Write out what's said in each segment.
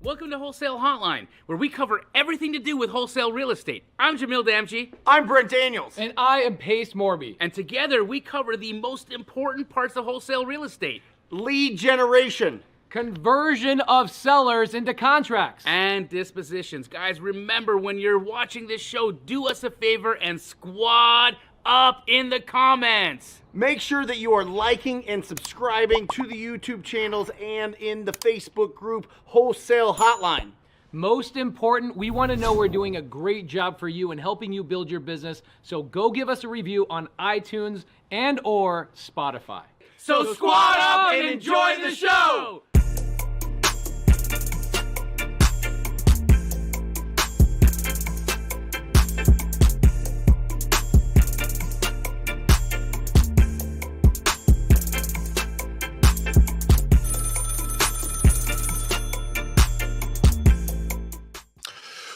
Welcome to Wholesale Hotline, where we cover everything to do with wholesale real estate. I'm Jamil Damji. I'm Brent Daniels. And I am Pace Morby. And together we cover the most important parts of wholesale real estate. Lead generation. Conversion of sellers into contracts. And dispositions. Guys, remember when you're watching this show, do us a favor and squad up in the comments. Make sure that you are liking and subscribing to the YouTube channels and in the Facebook group Wholesale Hotline. Most important, we want to know we're doing a great job for you and helping you build your business. So go give us a review on iTunes and or Spotify. So squad up and enjoy the show.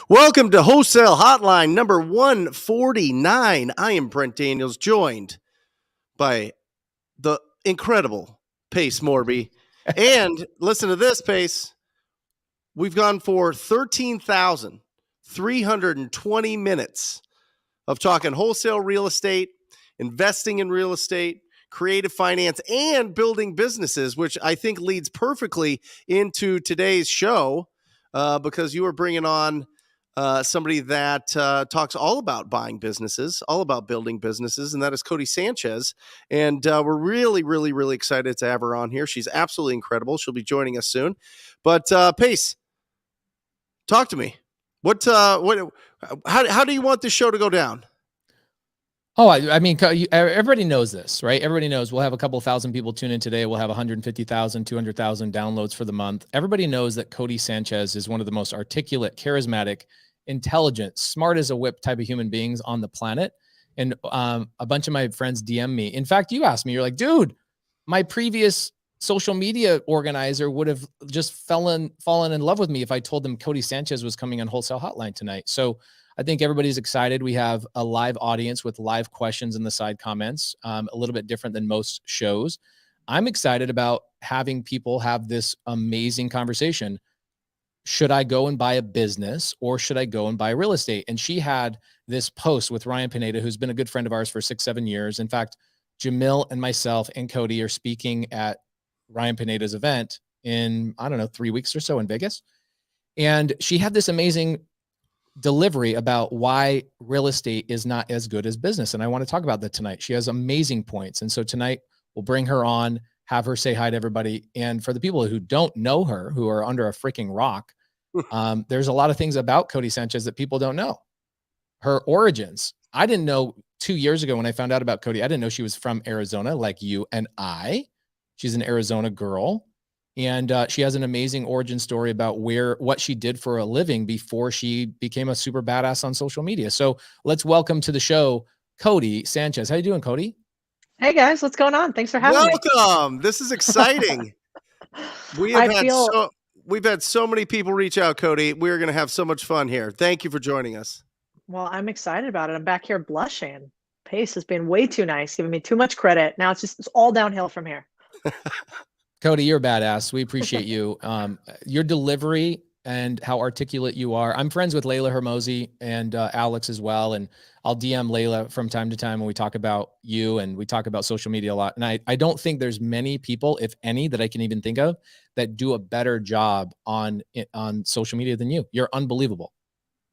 Welcome to Wholesale Hotline number 149. I am Brent Daniels, joined by the incredible Pace Morby. And listen to this, Pace. We've gone for 13,320 minutes of talking wholesale real estate, investing in real estate, creative finance, and building businesses, which I think leads perfectly into today's show because you are bringing on somebody that talks all about buying businesses, all about building businesses, and that is Codie Sanchez. And we're really, really, really excited to have her on here. She's absolutely incredible. She'll be joining us soon. But Pace, talk to me. How do you want this show to go down? Oh, I mean, everybody knows this, right? Everybody knows we'll have a couple thousand people tune in today. We'll have 150,000, 200,000 downloads for the month. Everybody knows that Codie Sanchez is one of the most articulate, charismatic, intelligent, smart as a whip type of human beings on the planet. And a bunch of my friends DM me. In fact, you asked me, you're like, dude, my previous social media organizer would have just fallen in love with me if I told them Codie Sanchez was coming on Wholesale Hotline tonight. So I think everybody's excited. We have a live audience with live questions in the side comments, a little bit different than most shows. I'm excited about having people have this amazing conversation. Should I go and buy a business or should I go and buy real estate? And she had this post with Ryan Pineda, who's been a good friend of ours for 6-7 years. In fact, Jamil and myself and Codie are speaking at Ryan Pineda's event in, 3 weeks or so in Vegas. And she had this amazing delivery about why real estate is not as good as business. And I want to talk about that tonight. She has amazing points. And so tonight we'll bring her on, have her say hi to everybody. And for the people who don't know her, who are under a freaking rock, there's a lot of things about Codie Sanchez that people don't know. Her origins. I didn't know 2 years ago when I found out about Codie, I didn't know she was from Arizona like you and I. She's an Arizona girl. And she has an amazing origin story about what she did for a living before she became a super badass on social media. So let's welcome to the show, Codie Sanchez. How you doing, Codie? Hey guys, what's going on? Thanks for having me. Welcome. This is exciting. We've had so many people reach out, Codie. We're going to have so much fun here. Thank you for joining us. Well, I'm excited about it. I'm back here blushing. Pace has been way too nice, giving me too much credit. Now it's all downhill from here. Codie, you're a badass. We appreciate you. Your delivery and how articulate you are. I'm friends with Layla Hermosi and Alex as well. And I'll DM Layla from time to time when we talk about you and we talk about social media a lot. And I don't think there's many people, if any, that I can even think of that do a better job on social media than you. You're unbelievable.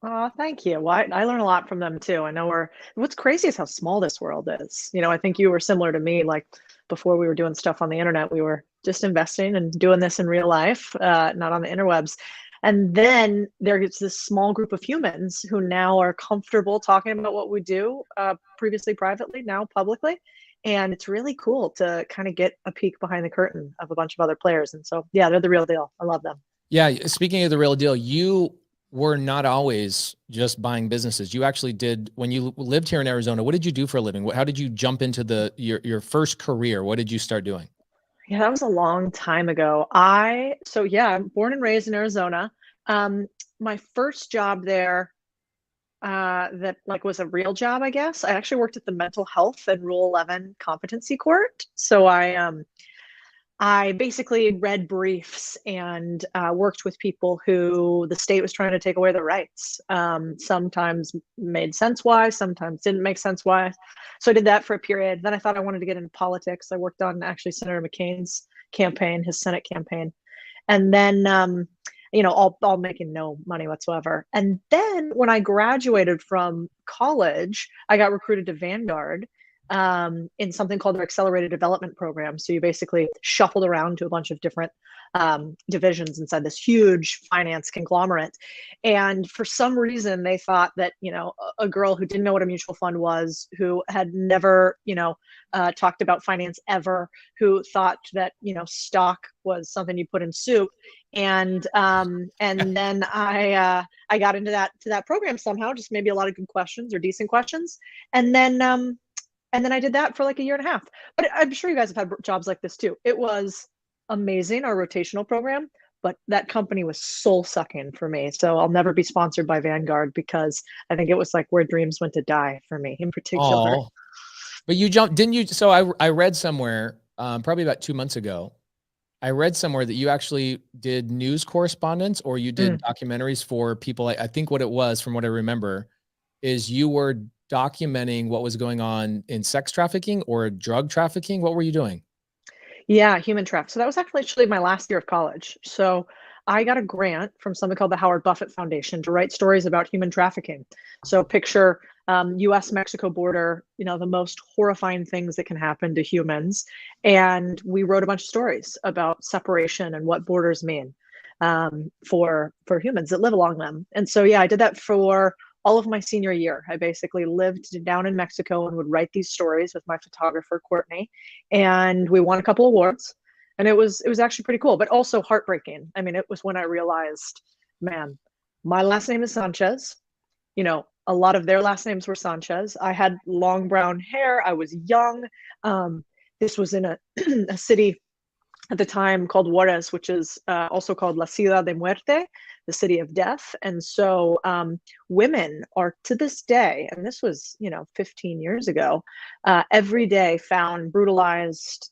Oh, thank you. Well, I learn a lot from them too. I know what's crazy is how small this world is. I think you were similar to me. Like before we were doing stuff on the internet, we were just investing and doing this in real life, not on the interwebs. And then there's this small group of humans who now are comfortable talking about what we do, previously privately, now publicly. And it's really cool to kind of get a peek behind the curtain of a bunch of other players. And so, yeah, they're the real deal. I love them. Yeah. Speaking of the real deal, you were not always just buying businesses. You actually did, when you lived here in Arizona, what did you do for a living? How did you jump into your first career? What did you start doing? Yeah, that was a long time ago. I'm born and raised in Arizona. My first job there, that was a real job, I guess. I actually worked at the Mental Health and Rule 11 Competency Court. So I I basically read briefs and worked with people who the state was trying to take away their rights. Sometimes made sense why, sometimes didn't make sense why. So I did that for a period. Then I thought I wanted to get into politics. I worked on actually Senator McCain's campaign, his Senate campaign. And then, all making no money whatsoever. And then when I graduated from college, I got recruited to Vanguard in something called their accelerated development program. So you basically shuffled around to a bunch of different divisions inside this huge finance conglomerate. And for some reason, they thought that, a girl who didn't know what a mutual fund was, who had never, talked about finance ever, who thought that, stock was something you put in soup. And then I got into that program somehow, just maybe a lot of good questions or decent questions. And then I did that for like a year and a half. But I'm sure you guys have had jobs like this too. It was amazing, our rotational program, but that company was soul sucking for me. So I'll never be sponsored by Vanguard because I think it was like where dreams went to die for me in particular. Oh, but you jumped, didn't you? So I read somewhere, probably about 2 months ago, I read somewhere that you actually did news correspondence or you did documentaries for people. I think what it was, from what I remember, is you were documenting what was going on in sex trafficking or drug trafficking. What were you doing? Yeah, human trafficking. So that was actually my last year of college. So I got a grant from something called the Howard Buffett Foundation to write stories about human trafficking. So picture US-Mexico border, the most horrifying things that can happen to humans. And we wrote a bunch of stories about separation and what borders mean for humans that live along them. And so, yeah, I did that for all of my senior year. I basically lived down in Mexico and would write these stories with my photographer, Courtney. And we won a couple awards. And it was actually pretty cool, but also heartbreaking. I mean, it was when I realized, man, my last name is Sanchez. A lot of their last names were Sanchez. I had long brown hair. I was young. This was in a city at the time called Juarez, which is also called La Ciudad de Muerte, the city of death. And so women are, to this day, and this was 15 years ago, every day found brutalized,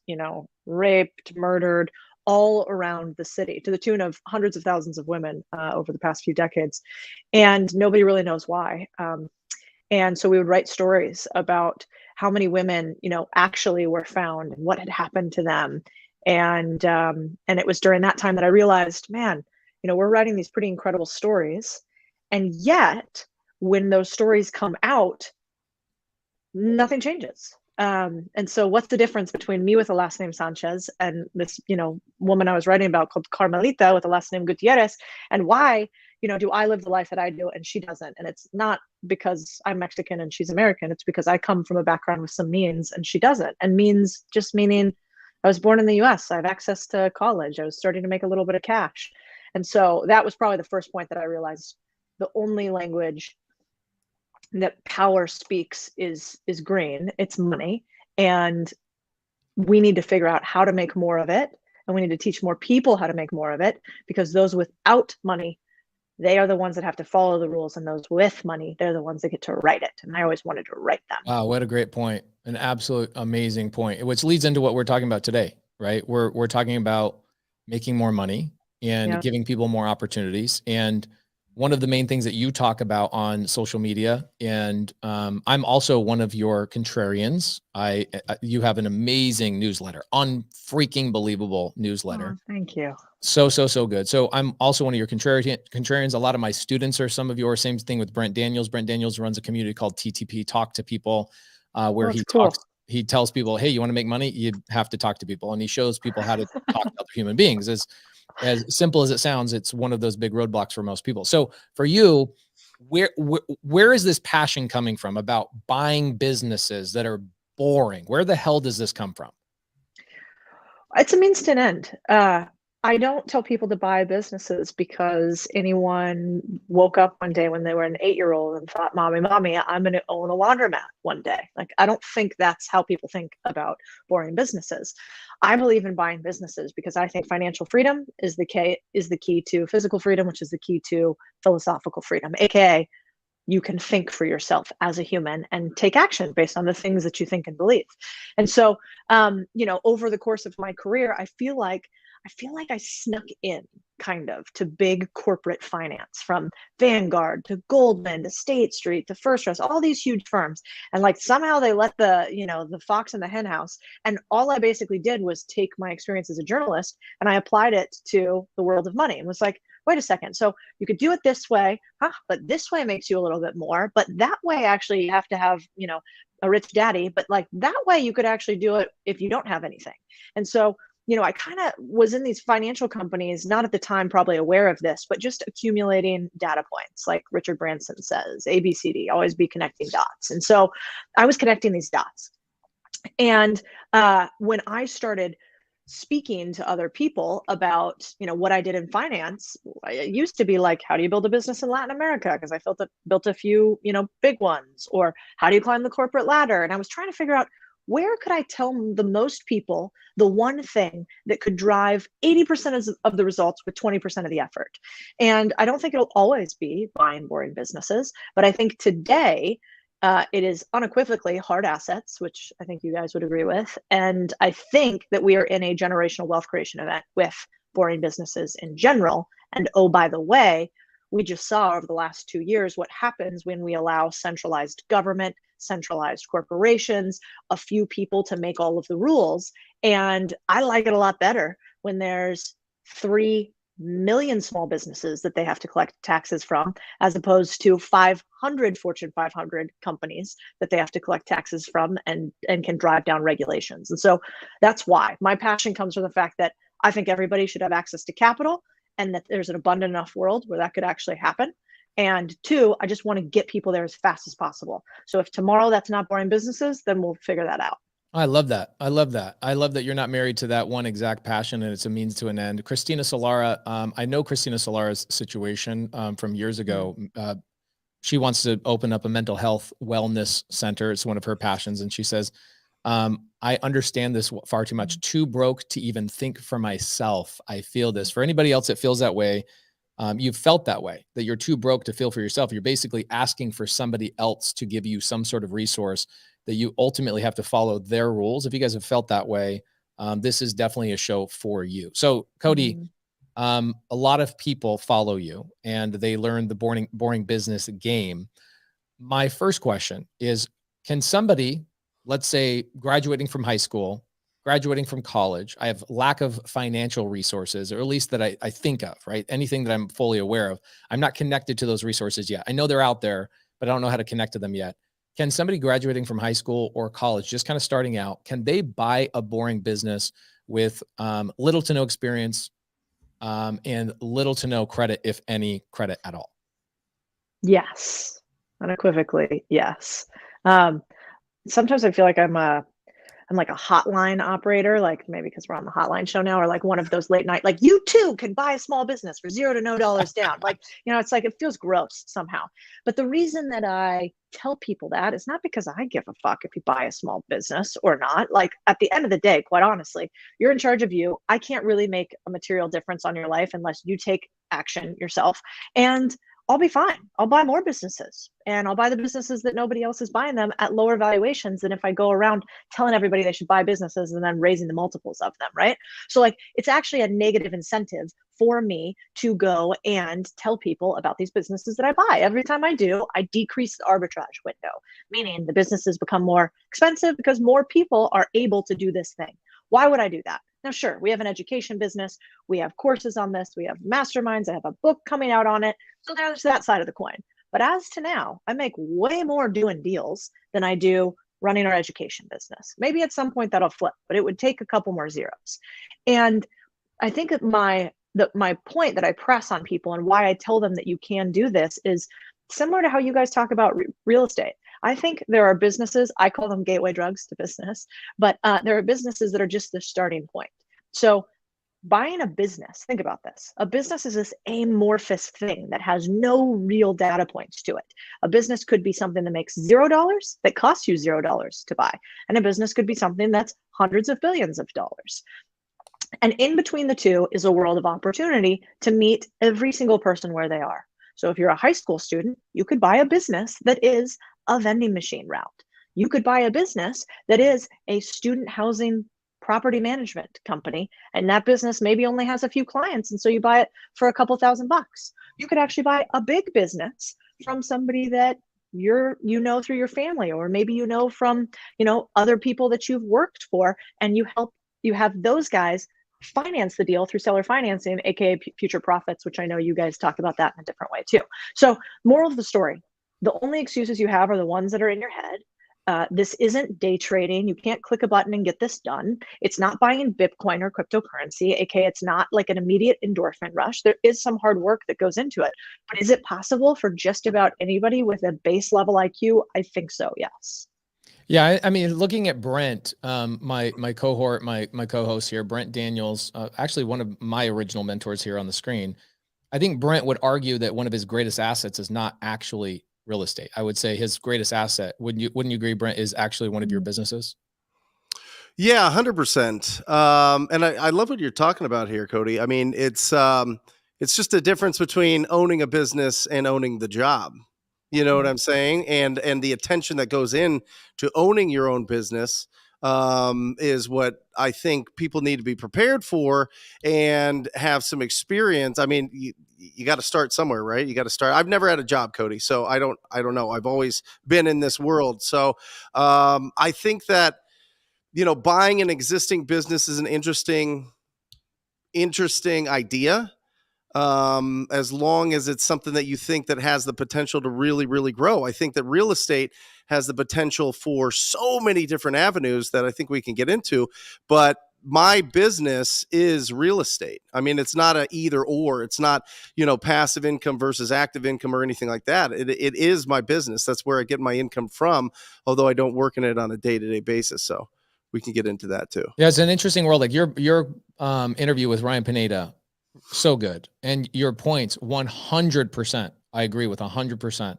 raped, murdered, all around the city, to the tune of hundreds of thousands of women over the past few decades. And nobody really knows why. And so we would write stories about how many women, actually were found and what had happened to them. And it was during that time that I realized, man, we're writing these pretty incredible stories. And yet, when those stories come out, nothing changes. And so what's the difference between me with the last name Sanchez and this, woman I was writing about called Carmelita with the last name Gutierrez? And why, do I live the life that I do and she doesn't? And it's not because I'm Mexican and she's American. It's because I come from a background with some means and she doesn't. And means just meaning I was born in the US. I have access to college. I was starting to make a little bit of cash. And so that was probably the first point that I realized the only language that power speaks is green. It's money. And we need to figure out how to make more of it. And we need to teach more people how to make more of it, because those without money, they are the ones that have to follow the rules. And those with money, they're the ones that get to write it. And I always wanted to write them. Wow, what a great point. An absolute amazing point, which leads into what we're talking about today, right? We're talking about making more money and giving people more opportunities. And one of the main things that you talk about on social media, and I'm also one of your contrarians. You have an amazing newsletter, unfreaking believable newsletter. Oh, thank you. So good. So I'm also one of your contrarians. A lot of my students are some of yours. Same thing with Brent Daniels. Brent Daniels runs a community called TTP, Talk to People, where he tells people, hey, you want to make money? You have to talk to people. And he shows people how to talk to other human beings. As simple as it sounds, it's one of those big roadblocks for most people. So for you, where is this passion coming from about buying businesses that are boring? Where the hell does this come from? It's a means to an end. I don't tell people to buy businesses because anyone woke up one day when they were an 8-year-old and thought, mommy, I'm going to own a laundromat one day. Like, I don't think that's how people think about boring businesses. I believe in buying businesses because I think financial freedom is the key to physical freedom, which is the key to philosophical freedom, AKA you can think for yourself as a human and take action based on the things that you think and believe. And so, over the course of my career, I feel like I snuck in kind of to big corporate finance, from Vanguard to Goldman to State Street to First Trust, all these huge firms. And like somehow they let the fox in the hen house. And all I basically did was take my experience as a journalist and I applied it to the world of money and was like, wait a second. So you could do it this way, but this way makes you a little bit more. But that way, actually, you have to have, a rich daddy. But like that way, you could actually do it if you don't have anything. And so, I kind of was in these financial companies, not at the time probably aware of this, but just accumulating data points, like Richard Branson says, ABCD, always be connecting dots. And so I was connecting these dots. And when I started speaking to other people about, what I did in finance, it used to be like, how do you build a business in Latin America? Because I built a few, big ones. Or how do you climb the corporate ladder? And I was trying to figure out, where could I tell the most people the one thing that could drive 80% of the results with 20% of the effort? And I don't think it'll always be buying boring businesses, but I think today it is unequivocally hard assets, which I think you guys would agree with. And I think that we are in a generational wealth creation event with boring businesses in general. And oh, by the way, we just saw over the last 2 years what happens when we allow centralized government, centralized corporations, a few people to make all of the rules. And I like it a lot better when there's 3 million small businesses that they have to collect taxes from, as opposed to 500 Fortune 500 companies that they have to collect taxes from and can drive down regulations. And so that's why my passion comes from the fact that I think everybody should have access to capital, and that there's an abundant enough world where that could actually happen. And 2, I just want to get people there as fast as possible. So if tomorrow that's not boring businesses, then we'll figure that out. I love that. I love that you're not married to that one exact passion and it's a means to an end. Christina Solara, I know Christina Solara's situation from years ago. She wants to open up a mental health wellness center. It's one of her passions. And she says, I understand this far too much, too broke to even think for myself. I feel this. For anybody else that feels that way, you've felt that way, that you're too broke to feel for yourself. You're basically asking for somebody else to give you some sort of resource that you ultimately have to follow their rules. If you guys have felt that way, this is definitely a show for you. So Codie, a lot of people follow you and they learn the boring business game. My first question is, can somebody, let's say graduating from high school, graduating from college, I have lack of financial resources, or at least that I think of, right? Anything that I'm fully aware of. I'm not connected to those resources yet. I know they're out there, but I don't know how to connect to them yet. Can somebody graduating from high school or college, just kind of starting out, can they buy a boring business with little to no experience and little to no credit, if any credit at all? Yes, unequivocally, yes. Sometimes I feel like I'm like a hotline operator, like maybe because we're on the hotline show now, or like one of those late night, like, you too can buy a small business for $0 to no dollars down. Like, it's like, it feels gross somehow. But the reason that I tell people that is not because I give a fuck if you buy a small business or not. Like, at the end of the day, quite honestly, you're in charge of you. I can't really make a material difference on your life unless you take action yourself. And I'll be fine. I'll buy more businesses, and I'll buy the businesses that nobody else is buying them at lower valuations than if I go around telling everybody they should buy businesses and then raising the multiples of them, right? So like, it's actually a negative incentive for me to go and tell people about these businesses that I buy. Every time I do, I decrease the arbitrage window, meaning the businesses become more expensive because more people are able to do this thing. Why would I do that? Now, sure, we have an education business. We have courses on this. We have masterminds. I have a book coming out on it. So there's that side of the coin. But as to now, I make way more doing deals than I do running our education business. Maybe at some point that'll flip, but it would take a couple more zeros. And I think that my point that I press on people and why I tell them that you can do this is similar to how you guys talk about real estate. I think there are businesses, I call them gateway drugs to business, but there are businesses that are just the starting point. So buying a business, think about this. A business is this amorphous thing that has no real data points to it. A business could be something that makes $0 that costs you $0 to buy. And a business could be something that's hundreds of billions of dollars. And in between the two is a world of opportunity to meet every single person where they are. So if you're a high school student, you could buy a business that is a vending machine route. You could buy a business that is a student housing property management company, and that business maybe only has a few clients, and so you buy it for a couple $1,000s. You could actually buy a big business from somebody that you know through your family, or maybe you know from other people that you've worked for, and you have those guys finance the deal through seller financing, aka future profits, which I know you guys talk about that in a different way too. So moral of the story, the only excuses you have are the ones that are in your head. This isn't day trading. You can't click a button and get this done. It's not buying in Bitcoin or cryptocurrency, aka it's not like an immediate endorphin rush. There is some hard work that goes into it. But is it possible for just about anybody with a base level IQ? I think so, yes. Yeah, I mean, looking at Brent, my cohort, my co-host here, Brent Daniels, actually one of my original mentors here on the screen. I think Brent would argue that one of his greatest assets is not actually real estate. I would say his greatest asset, wouldn't you agree, Brent, is actually one of your businesses? Yeah, 100%. And I love what you're talking about here, Codie. I mean, it's just a difference between owning a business and owning the job. You know what I'm saying? And the attention that goes in to owning your own business is what I think people need to be prepared for and have some experience. I mean, you got to start somewhere, right? You got to start. I've never had a job, Codie, so I don't know. I've always been in this world. So I think that, buying an existing business is an interesting idea. As long as it's something that you think that has the potential to really, really grow. I think that real estate has the potential for so many different avenues that I think we can get into, but my business is real estate. I mean, it's not a either or. It's not, passive income versus active income or anything like that. It is my business. That's where I get my income from, although I don't work in it on a day-to-day basis. So we can get into that too. Yeah, it's an interesting world. Like your interview with Ryan Pineda, so good. And your points, 100%. I agree with 100%.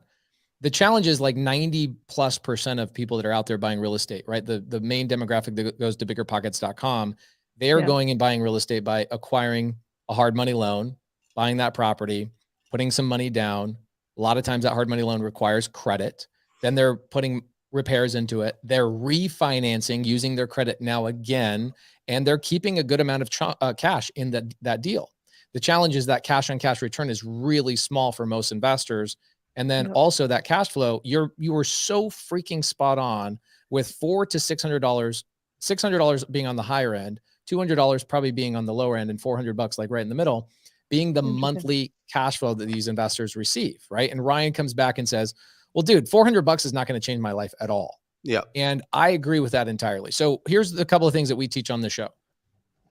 The challenge is like 90+% of people that are out there buying real estate, right? The main demographic that goes to biggerpockets.com, they are going and buying real estate by acquiring a hard money loan, buying that property, putting some money down. A lot of times that hard money loan requires credit. Then they're putting repairs into it. They're refinancing using their credit now again, and they're keeping a good amount of cash in that deal. The challenge is that cash on cash return is really small for most investors. And then also that cash flow, you were so freaking spot on with $400 to $600, $600 being on the higher end, $200 probably being on the lower end, and $400 like right in the middle, being the monthly cash flow that these investors receive, right? And Ryan comes back and says, well, dude, $400 is not going to change my life at all. Yeah. And I agree with that entirely. So here's a couple of things that we teach on the show.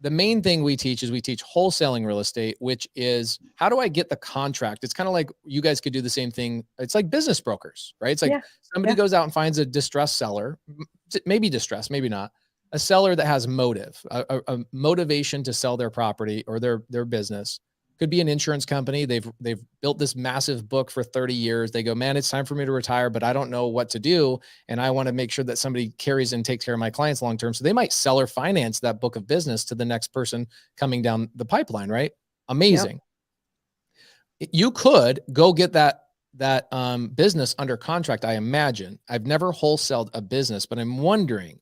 The main thing we teach is we teach wholesaling real estate, which is how do I get the contract? It's kind of like you guys could do the same thing. It's like business brokers, right? It's like somebody goes out and finds a distressed seller, maybe distressed, maybe not, a seller that has motive, a motivation to sell their property or their business. Could be an insurance company. They've built this massive book for 30 years. They go, man, it's time for me to retire, but I don't know what to do. And I want to make sure that somebody carries and takes care of my clients long-term. So they might sell or finance that book of business to the next person coming down the pipeline, right? Amazing. Yep. You could go get that business under contract, I imagine. I've never wholesaled a business, but I'm wondering,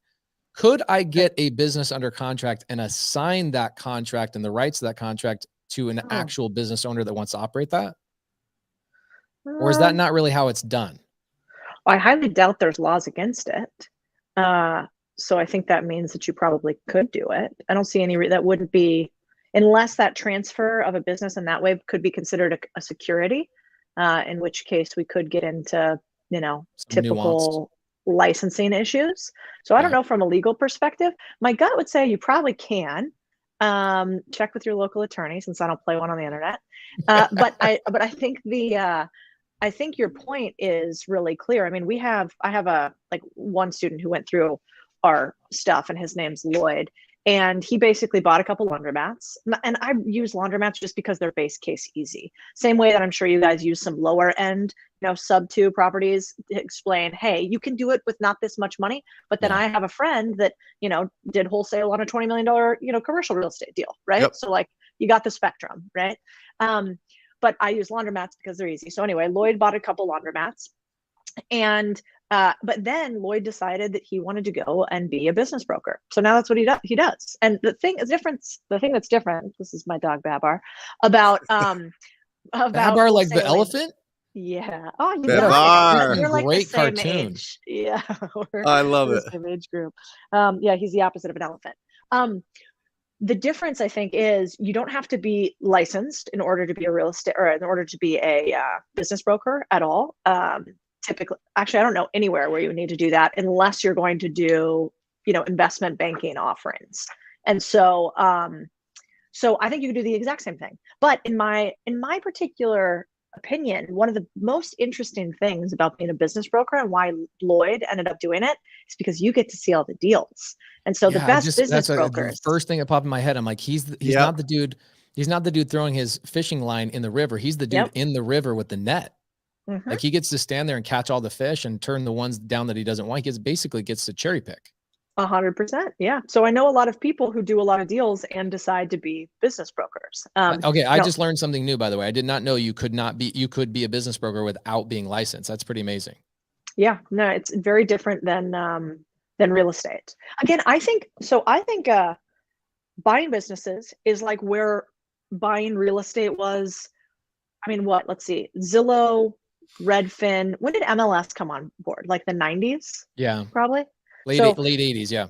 could I get a business under contract and assign that contract and the rights to that contract to an actual business owner that wants to operate that? Or is that not really how it's done? I highly doubt there's laws against it. So I think that means that you probably could do it. I don't see any that wouldn't be, unless that transfer of a business in that way could be considered a security, in which case we could get into, typical licensing issues. So I don't know from a legal perspective. My gut would say you probably can. Check with your local attorney, since I don't play one on the internet. But I think I think your point is really clear. I mean, I have one student who went through our stuff, and his name's Lloyd, and he basically bought a couple laundromats, and I use laundromats just because they're base case easy. Same way that I'm sure you guys use some lower end, sub 2 properties to explain, hey, you can do it with not this much money. But then I have a friend that, did wholesale on a $20 million, commercial real estate deal, right? Yep. So like you got the spectrum, right? but I use laundromats because they're easy. So anyway, Lloyd bought a couple laundromats, and but then Lloyd decided that he wanted to go and be a business broker. So now that's what he does. And the thing that's different, this is my dog Babar, about Babar, like the wholesaling. elephant? Yeah. Oh, you Babar. know, you're like Great the same cartoon. age. Yeah. I love we're it. the same age group. Yeah, he's the opposite of an elephant. The difference, I think, is you don't have to be licensed in order to be a real estate or in order to be a business broker at all. Typically, actually, I don't know anywhere where you need to do that unless you're going to do, investment banking offerings. And so, so I think you can do the exact same thing. But in my particular opinion, one of the most interesting things about being a business broker and why Lloyd ended up doing it is because you get to see all the deals. And so the best business brokers. The first thing that popped in my head, I'm like, he's not the dude. He's not the dude throwing his fishing line in the river. He's the dude in the river with the net. Mm-hmm. Like he gets to stand there and catch all the fish and turn the ones down that he doesn't want. He basically gets to cherry pick. 100%. Yeah. So I know a lot of people who do a lot of deals and decide to be business brokers. Okay. I just learned something new, by the way. I did not know you could be a business broker without being licensed. That's pretty amazing. Yeah, no, it's very different than real estate. Again, I think buying businesses is like where buying real estate was. I mean, let's see, Zillow, Redfin. When did MLS come on board? Like the 90s? Yeah. Probably. Late 80s, yeah.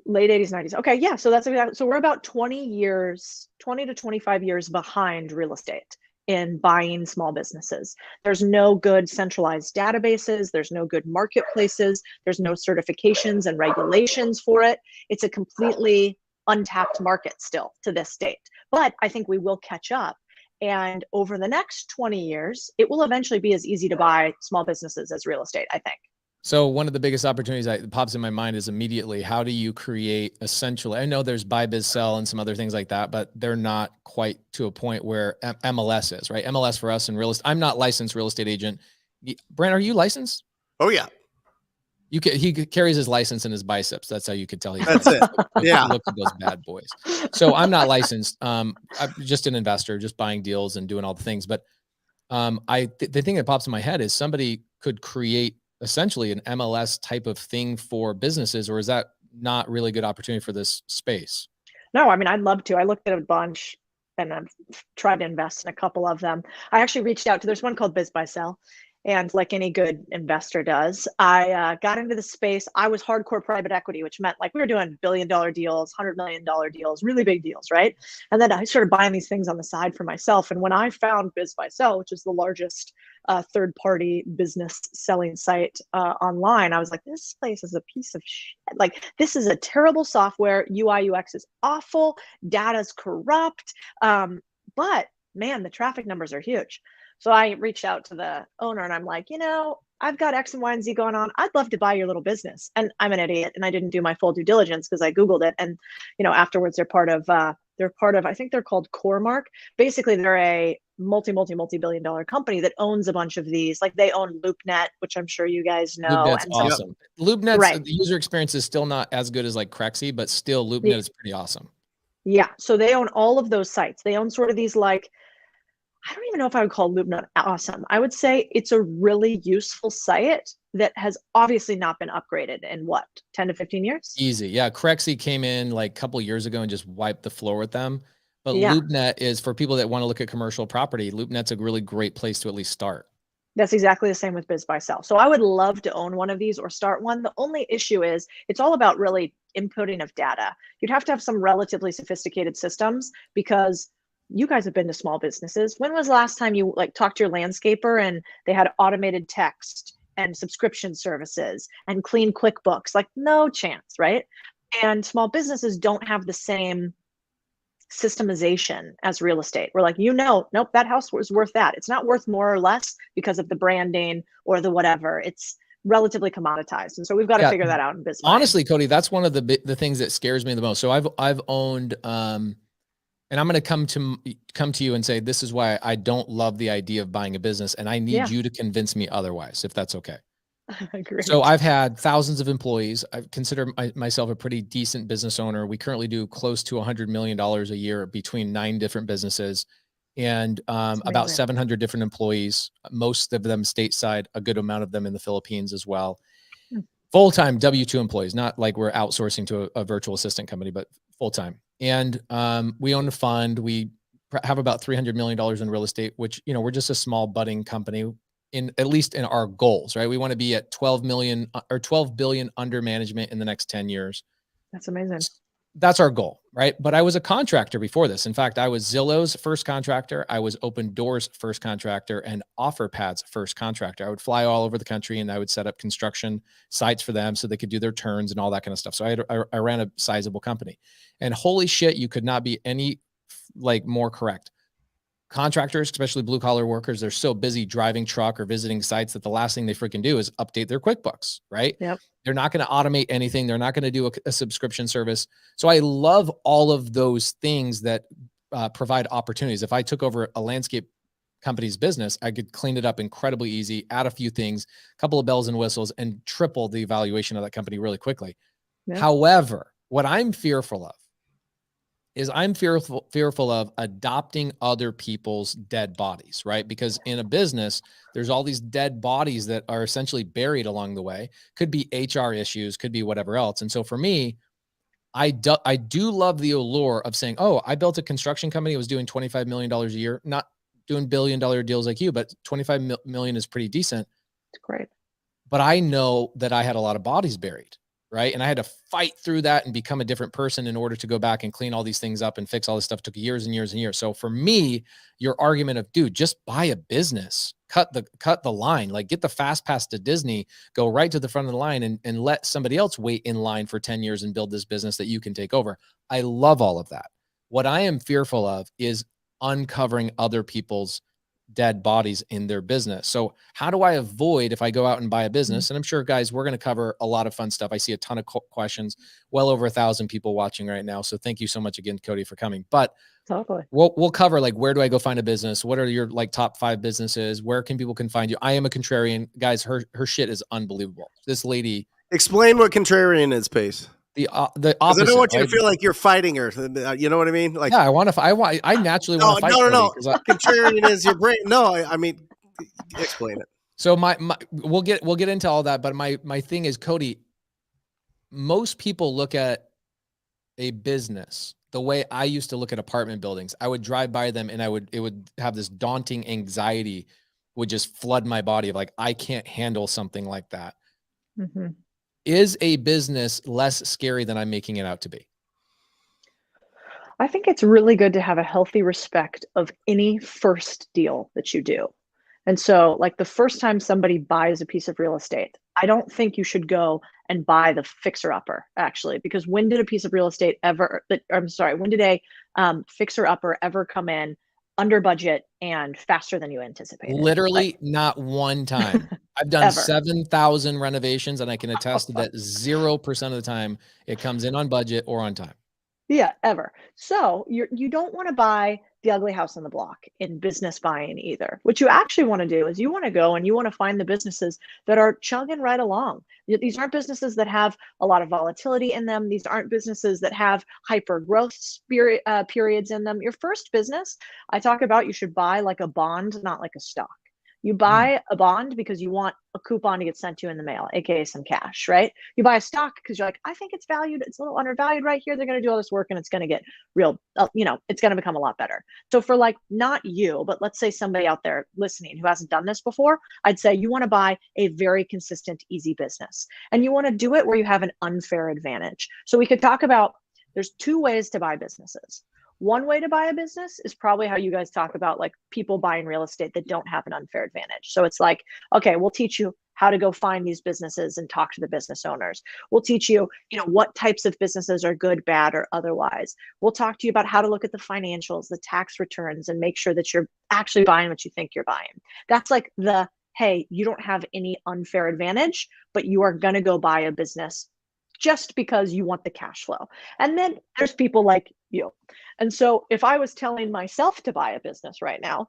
Late 80s, 90s. Okay, yeah. So that's exactly. So we're about 20 to 25 years behind real estate in buying small businesses. There's no good centralized databases. There's no good marketplaces. There's no certifications and regulations for it. It's a completely untapped market still to this date. But I think we will catch up. And over the next 20 years, it will eventually be as easy to buy small businesses as real estate, I think. So one of the biggest opportunities that pops in my mind is immediately, how do you create essentially, I know there's buy, biz, sell and some other things like that, but they're not quite to a point where MLS is, right? MLS for us in real estate. I'm not licensed real estate agent. Brent, are you licensed? Oh yeah. He carries his license in his biceps. That's how you could tell. That's it. Yeah. Look at those bad boys. So I'm not licensed. I'm just an investor, just buying deals and doing all the things. But the thing that pops in my head is somebody could create essentially an MLS type of thing for businesses, or is that not really a good opportunity for this space? No, I mean, I'd love to. I looked at a bunch and I've tried to invest in a couple of them. I actually reached out there's one called Biz Buy Sell. And like any good investor does, I got into the space. I was hardcore private equity, which meant like we were doing $1 billion deals, $100 million deals, really big deals, right? And then I started buying these things on the side for myself. And when I found Biz Buy Sell, which is the largest third-party business selling site online, I was like, this place is a piece of shit. Like, this is a terrible software. UI, UX is awful. Data's corrupt. But man, the traffic numbers are huge. So I reached out to the owner and I'm like, I've got X and Y and Z going on. I'd love to buy your little business. And I'm an idiot and I didn't do my full due diligence because I Googled it. And, afterwards they're part of, I think they're called CoreMark. Basically, they're a multi-billion dollar company that owns a bunch of these. Like they own LoopNet, which I'm sure you guys know. LoopNet's awesome. LoopNet's right. The user experience is still not as good as like Crexy, but still LoopNet is pretty awesome. Yeah. So they own all of those sites. They own sort of these like, I don't even know if I would call LoopNet awesome. I would say it's a really useful site that has obviously not been upgraded in 10 to 15 years? Easy. Yeah. Crexy came in like a couple of years ago and just wiped the floor with them. But LoopNet is for people that want to look at commercial property. LoopNet's a really great place to at least start. That's exactly the same with Biz Buy Sell. So I would love to own one of these or start one. The only issue is it's all about really inputting of data. You'd have to have some relatively sophisticated systems because you guys have been to small businesses. When was the last time you talked to your landscaper and they had automated text and subscription services and clean QuickBooks? Like no chance, right? And small businesses don't have the same systemization as real estate. We're like, nope, that house was worth that. It's not worth more or less because of the branding or the whatever. It's relatively commoditized. And so we've got to figure that out in business. Honestly, Codie, that's one of the things that scares me the most. So I've owned, and I'm going to come to you and say, this is why I don't love the idea of buying a business. And I need you to convince me otherwise, if that's okay. Great. So I've had thousands of employees. I consider myself a pretty decent business owner. We currently do close to $100 million a year between 9 different businesses. and about amazing. 700 different employees, most of them stateside, a good amount of them in the Philippines as well. Full-time W-2 employees, not like we're outsourcing to a virtual assistant company, but full-time. And we own a fund. We have about $300 million in real estate, which, you know, we're just a small budding company at least in our goals, right? We want to be at 12 million or 12 billion under management in the next 10 years. That's amazing. That's our goal, right? But I was a contractor before this. In fact, I was Zillow's first contractor. I was Open Doors' first contractor and OfferPad's first contractor. I would fly all over the country and I would set up construction sites for them so they could do their turns and all that kind of stuff. So I ran a sizable company, and holy shit, you could not be any more correct. Contractors, especially blue collar workers, they're so busy driving truck or visiting sites that the last thing they freaking do is update their QuickBooks, right? Yep. They're not going to automate anything. They're not going to do a subscription service. So I love all of those things that provide opportunities. If I took over a landscape company's business, I could clean it up incredibly easy, add a few things, a couple of bells and whistles, and triple the valuation of that company really quickly. Yep. However, what I'm fearful of is I'm fearful of adopting other people's dead bodies, right? Because in a business, there's all these dead bodies that are essentially buried along the way. Could be HR issues, could be whatever else. And so for me, I do love the allure of saying, oh, I built a construction company that was doing $25 million a year, not doing billion-dollar deals like you, but 25 million is pretty decent. It's great. But I know that I had a lot of bodies buried. Right. And I had to fight through that and become a different person in order to go back and clean all these things up and fix all this stuff. It took years and years and years. So for me, your argument of, dude, just buy a business, cut the line, like get the fast pass to Disney, go right to the front of the line and let somebody else wait in line for 10 years and build this business that you can take over. I love all of that. What I am fearful of is uncovering other people's dead bodies in their business. So how do I avoid, if I go out and buy a business, and I'm sure guys, we're going to cover a lot of fun stuff. I see a ton of questions, well over 1,000 people watching right now. So thank you so much again, Codie, for coming. But totally, we'll cover like, where do I go find a business? What are your like top 5 businesses? Where can people find you? I am a contrarian, guys. Her shit is unbelievable. This lady. Explain what contrarian is, Pace. The I opposite. don't want you to feel like you're fighting her. You know what I mean? Like, yeah, I naturally want to fight. No. Contrarian is your brain. No, I mean, explain it. So we'll get into all that. But my thing is, Codie, most people look at a business the way I used to look at apartment buildings. I would drive by them and it would have this daunting anxiety would just flood my body of like, I can't handle something like that. Mm-hmm. Is a business less scary than I'm making it out to be? I think it's really good to have a healthy respect of any first deal that you do. And so like the first time somebody buys a piece of real estate, I don't think you should go and buy the fixer upper actually, because when did a piece of real estate when did a fixer upper ever come in under budget and faster than you anticipated? Literally not one time. I've done 7,000 renovations and I can attest to that 0% of the time it comes in on budget or on time. Yeah, ever. So you don't want to buy the ugly house on the block in business buying either. What you actually want to do is you want to go and you want to find the businesses that are chugging right along. These aren't businesses that have a lot of volatility in them. These aren't businesses that have hyper growth periods in them. Your first business, I talk about, you should buy like a bond, not like a stock. You buy a bond because you want a coupon to get sent to you in the mail, aka some cash, right? You buy a stock because you're like, I think it's valued. It's a little undervalued right here. They're going to do all this work and it's going to get real, it's going to become a lot better. So for like, not you, but let's say somebody out there listening who hasn't done this before, I'd say you want to buy a very consistent, easy business. And you want to do it where you have an unfair advantage. So we could talk about, there's 2 ways to buy businesses. One way to buy a business is probably how you guys talk about like people buying real estate that don't have an unfair advantage. So it's like, okay, we'll teach you how to go find these businesses and talk to the business owners. We'll teach you, what types of businesses are good, bad, or otherwise. We'll talk to you about how to look at the financials, the tax returns, and make sure that you're actually buying what you think you're buying. That's like hey, you don't have any unfair advantage, but you are going to go buy a business just because you want the cash flow. And then there's people like you. And so if I was telling myself to buy a business right now,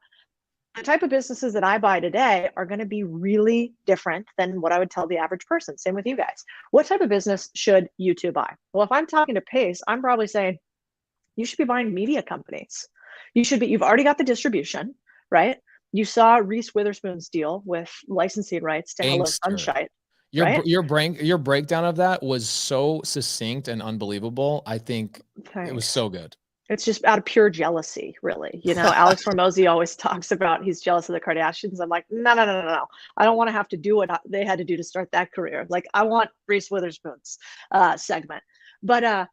the type of businesses that I buy today are going to be really different than what I would tell the average person. Same with you guys. What type of business should you two buy? Well, if I'm talking to Pace, I'm probably saying you should be buying media companies. You've already got the distribution, right? You saw Reese Witherspoon's deal with licensing rights to Hello Gangster. Sunshine. Your Right? your breakdown of that was so succinct and unbelievable. I think it was Thanks. so good. It's just out of pure jealousy, really. Alex Hormozy always talks about he's jealous of the Kardashians. I'm like, no. I don't want to have to do what they had to do to start that career. Like, I want Reese Witherspoon's segment. But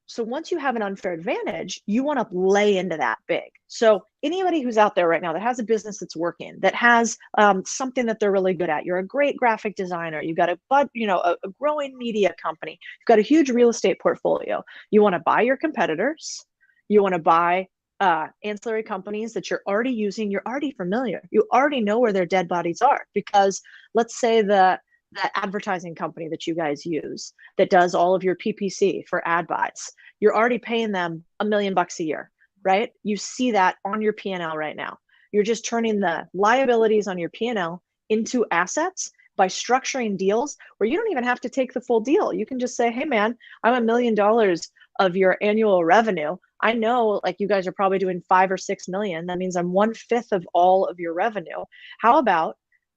so once you have an unfair advantage, you want to lay into that big. So anybody who's out there right now that has a business that's working, that has something that they're really good at, you're a great graphic designer, you've got a growing media company, you've got a huge real estate portfolio. You want to buy your competitors, you want to buy ancillary companies that you're already using, you're already familiar, you already know where their dead bodies are. Because let's say that advertising company that you guys use that does all of your PPC for ad buys, you're already paying them $1 million a year, right? You see that on your P&L right now. You're just turning the liabilities on your P&L into assets by structuring deals where you don't even have to take the full deal. You can just say, hey man, I'm $1 million of your annual revenue. I know, like, you guys are probably doing 5 or 6 million. That means I'm 1/5 of all of your revenue. How about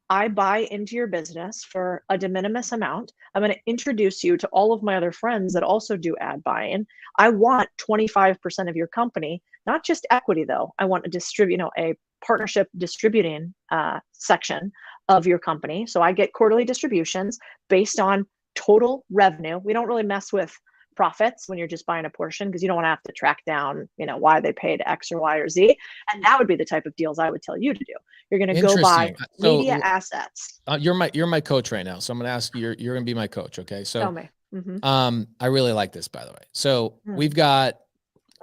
I buy into your business for a de minimis amount. I'm going to introduce you to all of my other friends that also do ad buying. I want 25% of your company, not just equity though. I want a partnership distributing section of your company. So I get quarterly distributions based on total revenue. We don't really mess with profits when you're just buying a portion, because you don't want to have to track down, why they paid X or Y or Z. And that would be the type of deals I would tell you to do. You're going to go buy media assets. You're my coach right now. So I'm going to ask you, you're going to be my coach. Okay. So tell me. Mm-hmm. I really like this, by the way. So we've got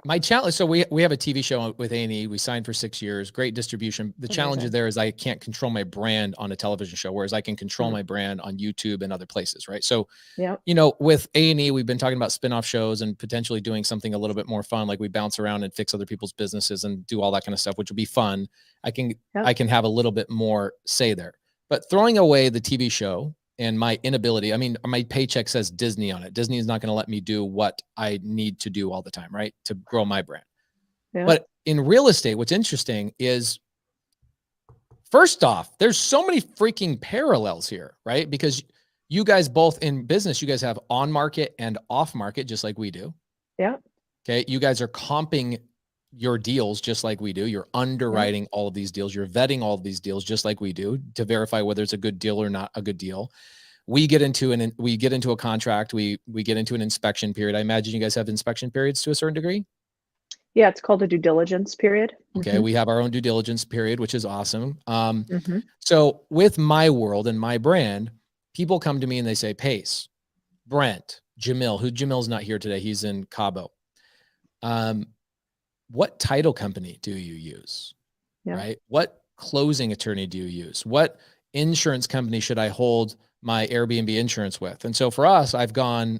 my challenge. So we have a TV show with A&E. We signed for 6 years, great distribution. The challenge there is I can't control my brand on a television show, whereas I can control my brand on YouTube and other places. Right. So, with A&E, we've been talking about spinoff shows and potentially doing something a little bit more fun. Like we bounce around and fix other people's businesses and do all that kind of stuff, which would be fun. I can have a little bit more say there, but throwing away the TV show and my inability, I mean, my paycheck says Disney on it. Disney is not going to let me do what I need to do all the time, right? To grow my brand. Yeah. But in real estate, what's interesting is, first off, there's so many freaking parallels here, right? Because you guys both in business, you guys have on market and off market, just like we do. Yeah. Okay. You guys are comping your deals just like we do. You're underwriting all of these deals. You're vetting all of these deals just like we do to verify whether it's a good deal or not a good deal. We get into a contract. We get into an inspection period. I imagine you guys have inspection periods to a certain degree. Yeah, it's called a due diligence period. Okay, we have our own due diligence period, which is awesome. So with my world and my brand, people come to me and they say, Pace, Brent, Jamil, Jamil's not here today. He's in Cabo. What title company do you use? Right? What closing attorney do you use? What insurance company should I hold my Airbnb insurance with? And so for us, I've gone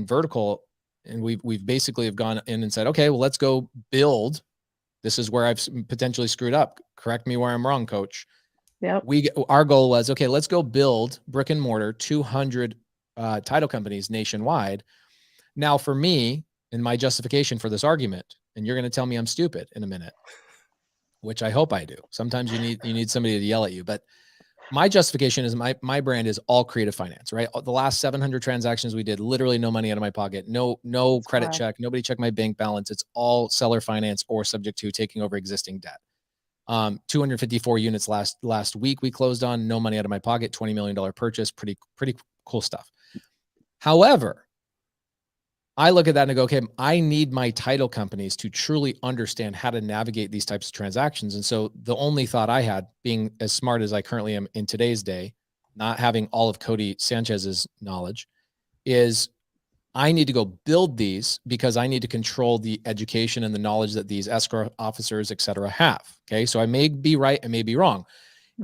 vertical, and we've basically have gone in and said, okay, well, let's go build. This is where I've potentially screwed up. Correct me where I'm wrong, coach. Yeah. Our goal was, okay, let's go build brick and mortar 200 title companies nationwide. Now for me, and my justification for this argument, and you're going to tell me I'm stupid in a minute, which I hope I do. Sometimes you need somebody to yell at you, but my justification is my brand is all creative finance, right? The last 700 transactions we did, literally no money out of my pocket, no credit check, nobody checked my bank balance. It's all seller finance or subject to taking over existing debt. 254 units last week we closed on, no money out of my pocket, $20 million purchase, pretty cool stuff. However, I look at that and I go, okay, I need my title companies to truly understand how to navigate these types of transactions. And so the only thought I had, being as smart as I currently am in today's day, not having all of Codie Sanchez's knowledge, is I need to go build these because I need to control the education and the knowledge that these escrow officers, et cetera, have. Okay. So I may be right. I may be wrong.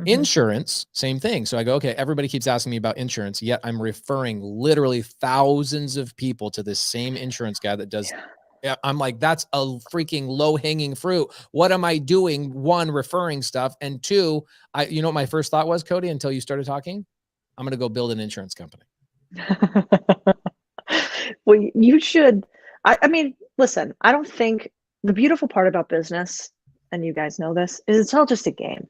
Insurance, same thing. So I go, okay, everybody keeps asking me about insurance, yet I'm referring literally thousands of people to this same insurance guy that does. Yeah. I'm like, that's a freaking low hanging fruit. What am I doing? One, referring stuff. And two, you know what my first thought was, Codie, until you started talking? I'm going to go build an insurance company. Well, you should. I mean, listen, I don't think The beautiful part about business, and you guys know this, is it's all just a game.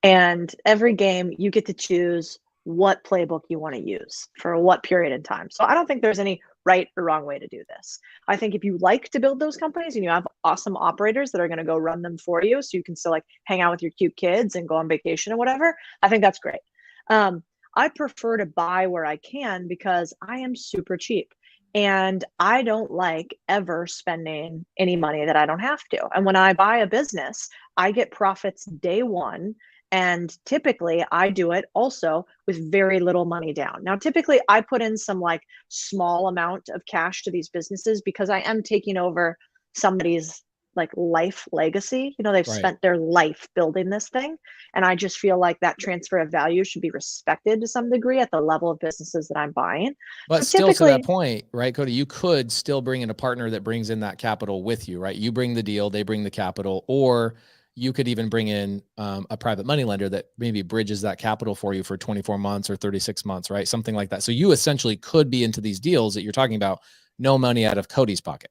And every game you get to choose what playbook you want to use for what period in time. So I don't think there's any right or wrong way to do this. I think if you like to build those companies and you have awesome operators that are going to go run them for you, so you can still like hang out with your cute kids and go on vacation or whatever, I think that's great. I prefer to buy where I can because I am super cheap. And I don't like ever spending any money that I don't have to. And when I buy a business, I get profits day one. And typically I do it also with very little money down. Now, typically I put in some like small amount of cash to these businesses because I am taking over somebody's like life legacy. You know, they've Right. spent their life building this thing. And I just feel like that transfer of value should be respected to some degree at the level of businesses that I'm buying. But So still, to typically, that point, right, Codie, you could still bring in a partner that brings in that capital with you, right? You bring the deal, they bring the capital, or you could even bring in a private money lender that maybe bridges that capital for you for 24 months or 36 months, right? Something like that. So you essentially could be into these deals that you're talking about, no money out of Codie's pocket.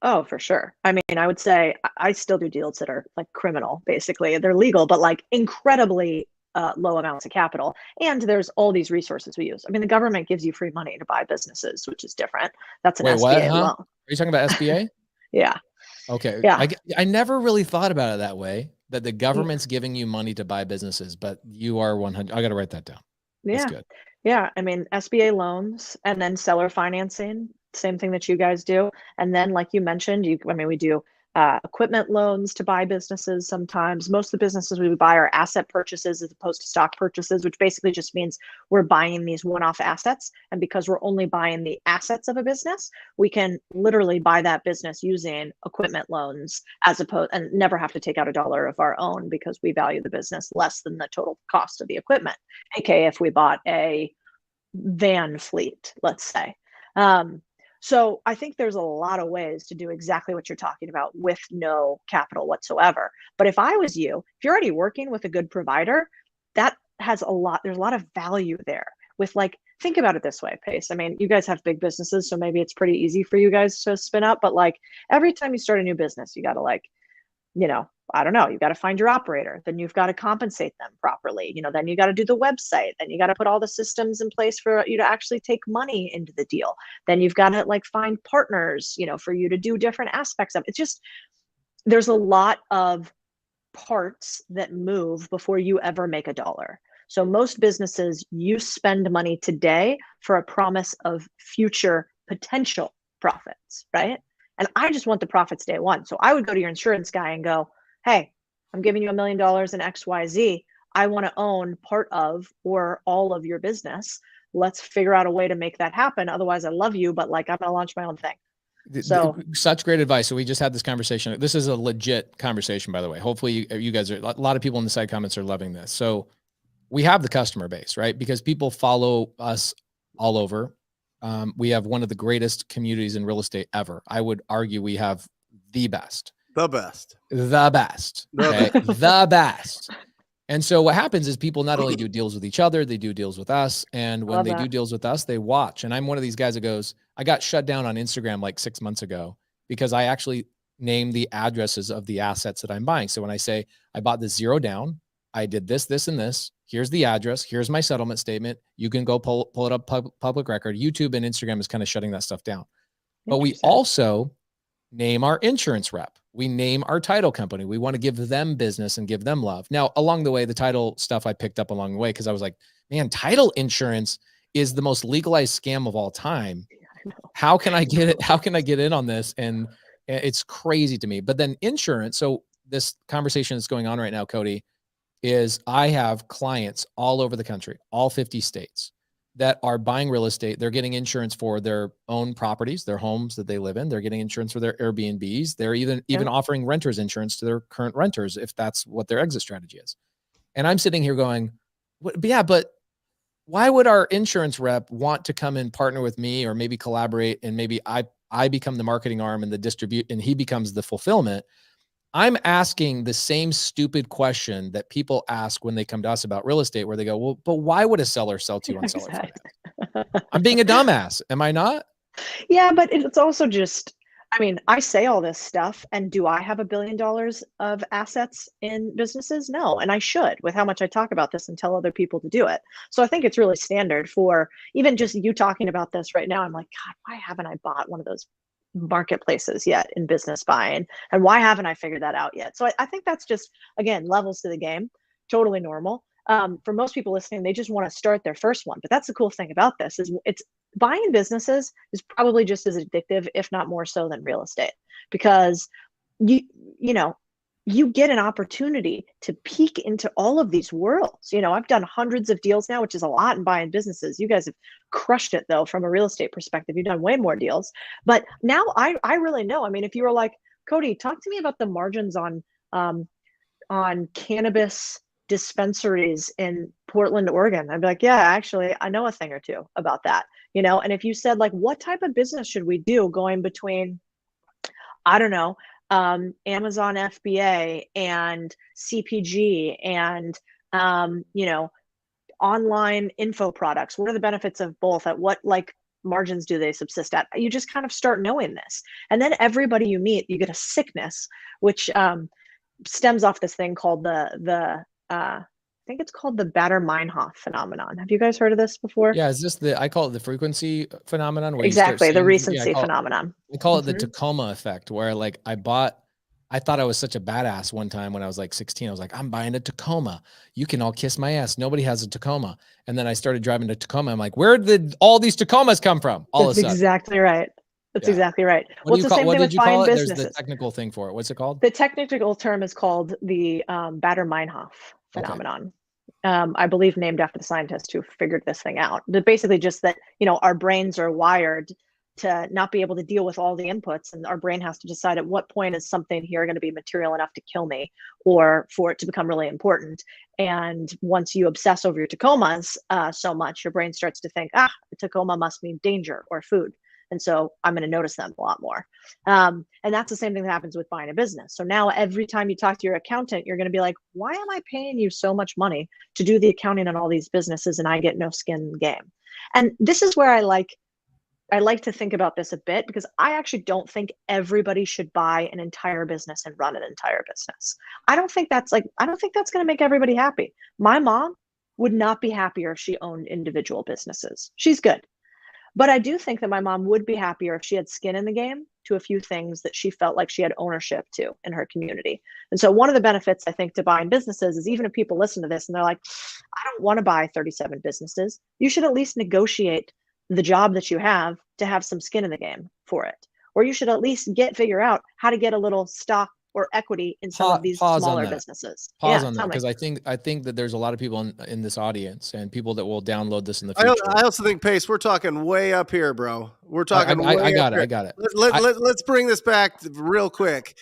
oh, for sure. I mean, I would say I still do deals that are like criminal, basically. They're legal, but like incredibly low amounts of capital. And there's all these resources we use. I mean, the government gives you free money to buy businesses, which is different. That's an Wait, what? SBA Huh? loan. Are you talking about SBA? Yeah. Okay. Yeah. I never really thought about it that way, that the government's giving you money to buy businesses, but you are 100. I got to write that down. That's Yeah. good. Yeah. I mean, SBA loans and then seller financing, same thing that you guys do. And then, like you mentioned, we do equipment loans to buy businesses sometimes. Most of the businesses we buy are asset purchases as opposed to stock purchases, which basically just means we're buying these one-off assets. And because we're only buying the assets of a business, we can literally buy that business using equipment loans as opposed and never have to take out a dollar of our own because we value the business less than the total cost of the equipment. AKA if we bought a van fleet, let's say. So I think there's a lot of ways to do exactly what you're talking about with no capital whatsoever. But if I was you, if you're already working with a good provider, that has there's a lot of value there with like, think about it this way, Pace. I mean, you guys have big businesses, so maybe it's pretty easy for you guys to spin up, but like every time you start a new business, you got to like, I don't know, you got to find your operator, then you've got to compensate them properly, then you got to do the website, then you got to put all the systems in place for you to actually take money into the deal, then you've got to like find partners, for you to do different aspects of it. It's just, there's a lot of parts that move before you ever make a dollar. So most businesses, you spend money today for a promise of future potential profits, right? And I just want the profits day one. So I would go to your insurance guy and go, hey, I'm giving you $1 million in XYZ. I want to own part of or all of your business. Let's figure out a way to make that happen. Otherwise, I love you, but like I'm going to launch my own thing. So such great advice. So we just had this conversation. This is a legit conversation, by the way. Hopefully you guys a lot of people in the side comments are loving this. So we have the customer base, right? Because people follow us all over. We have one of the greatest communities in real estate ever. I would argue we have the best. The best. Okay? The best. And so what happens is people not only do deals with each other, they do deals with us. And when do deals with us, they watch. And I'm one of these guys that goes, I got shut down on Instagram like 6 months ago because I actually named the addresses of the assets that I'm buying. So when I say I bought this zero down, I did this, this, and this. Here's the address. Here's my settlement statement. You can go pull it up public record. YouTube and Instagram is kind of shutting that stuff down. But we also name our insurance rep. We name our title company. We want to give them business and give them love. Now, along the way, the title stuff I picked up along the way because I was like, man, title insurance is the most legalized scam of all time. How can I get it? How can I get in on this? And it's crazy to me. But then insurance. So this conversation that's going on right now, Codie, is I have clients all over the country, all 50 states that are buying real estate. They're getting insurance for their own properties, their homes that they live in. They're getting insurance for their Airbnbs. They're even offering renters insurance to their current renters if that's what their exit strategy is. And I'm sitting here going, but why would our insurance rep want to come and partner with me or maybe collaborate and maybe I become the marketing arm and the distribute and he becomes the fulfillment? I'm asking the same stupid question that people ask when they come to us about real estate, where they go, well, but why would a seller sell to you on seller finance? I'm being a dumbass. Am I not? Yeah, but it's also just, I mean, I say all this stuff, and do I have $1 billion of assets in businesses? No, and I should, with how much I talk about this and tell other people to do it. So I think it's really standard for even just you talking about this right now. I'm like, God, why haven't I bought one of those marketplaces yet in business buying? And why haven't I figured that out yet? So I think that's just, again, levels to the game, totally normal. For most people listening, they just want to start their first one. But that's the cool thing about this is it's buying businesses is probably just as addictive, if not more so, than real estate, because you know you get an opportunity to peek into all of these worlds. I've done hundreds of deals now, which is a lot in buying businesses. You guys have crushed it though from a real estate perspective. You've done way more deals, but now I really know. I mean, if you were like, Codie, talk to me about the margins on cannabis dispensaries in Portland, Oregon, I'd be like, yeah, actually, I know a thing or two about that. And if you said, like, what type of business should we do going between, I don't know, Amazon FBA and CPG and, online info products, what are the benefits of both? At what, like, margins do they subsist at? You just kind of start knowing this. And then everybody you meet, you get a sickness, which stems off this thing called I think it's called the Bader-Meinhof phenomenon. Have you guys heard of this before? Yeah, is this I call it the frequency phenomenon, where Exactly, you the start recency phenomenon. I call it the Tacoma effect, where like I thought I was such a badass one time when I was like 16. I was like, I'm buying a Tacoma. You can all kiss my ass. Nobody has a Tacoma. And then I started driving to Tacoma. I'm like, where did all these Tacomas come from? All of a sudden. Exactly right. That's exactly right. What It's the same thing with buying businesses. There's the technical thing for it. What's it called? The technical term is called the Bader-Meinhof phenomenon. Okay. I believe named after the scientist who figured this thing out. But basically just that, our brains are wired to not be able to deal with all the inputs, and our brain has to decide at what point is something here going to be material enough to kill me or for it to become really important. And once you obsess over your Tacomas so much, your brain starts to think, a Tacoma must mean danger or food. And so I'm going to notice them a lot more. And that's the same thing that happens with buying a business. So now every time you talk to your accountant, you're going to be like, why am I paying you so much money to do the accounting on all these businesses and I get no skin in the game? And this is where I like to think about this a bit, because I actually don't think everybody should buy an entire business and run an entire business. I don't think that's going to make everybody happy. My mom would not be happier if she owned individual businesses. She's good. But I do think that my mom would be happier if she had skin in the game to a few things that she felt like she had ownership to in her community. And so one of the benefits, I think, to buying businesses is, even if people listen to this and they're like, I don't want to buy 37 businesses, you should at least negotiate the job that you have to have some skin in the game for it. Or you should at least figure out how to get a little stock or equity in some of these smaller businesses. Pause on that, because I think that there's a lot of people in this audience and people that will download this in the future. I also think, Pace, we're talking way up here, bro. We're talking. I got it. Let's bring this back real quick.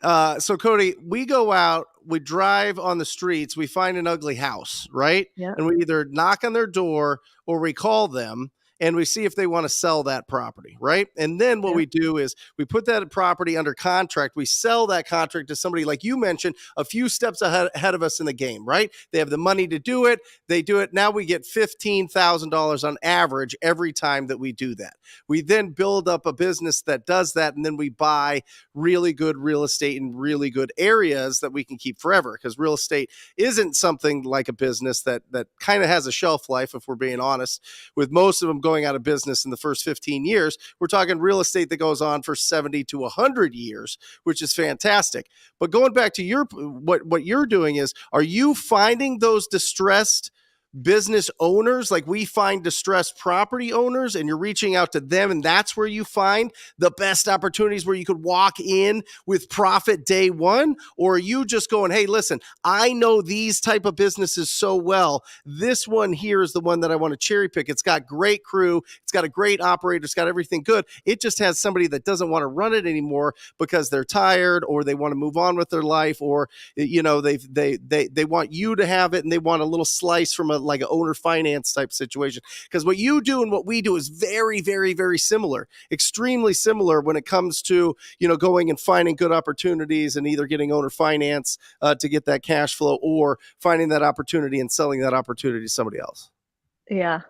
So Codie, we go out, we drive on the streets, we find an ugly house, right? Yeah. And we either knock on their door or we call them, and we see if they want to sell that property, right? And then what we do is we put that property under contract. We sell that contract to somebody, like you mentioned, a few steps ahead of us in the game, right? They have the money to do it. They do it. Now we get $15,000 on average every time that we do that. We then build up a business that does that, and then we buy really good real estate in really good areas that we can keep forever, because real estate isn't something like a business that kind of has a shelf life, if we're being honest. With most of them going out of business in the first 15 years, we're talking real estate that goes on for 70 to 100 years, which is fantastic. But going back to what you're doing is, are you finding those distressed business owners, like we find distressed property owners, and you're reaching out to them, and that's where you find the best opportunities where you could walk in with profit day one? Or are you just going, hey, listen, I know these type of businesses so well, this one here is the one that I want to cherry pick. It's got great crew, it's got a great operator, it's got everything good, it just has somebody that doesn't want to run it anymore because they're tired, or they want to move on with their life, or they want you to have it, and they want a little slice from like an owner finance type situation. Because what you do and what we do is very, very, very similar, extremely similar when it comes to, going and finding good opportunities and either getting owner finance to get that cash flow, or finding that opportunity and selling that opportunity to somebody else. Yeah.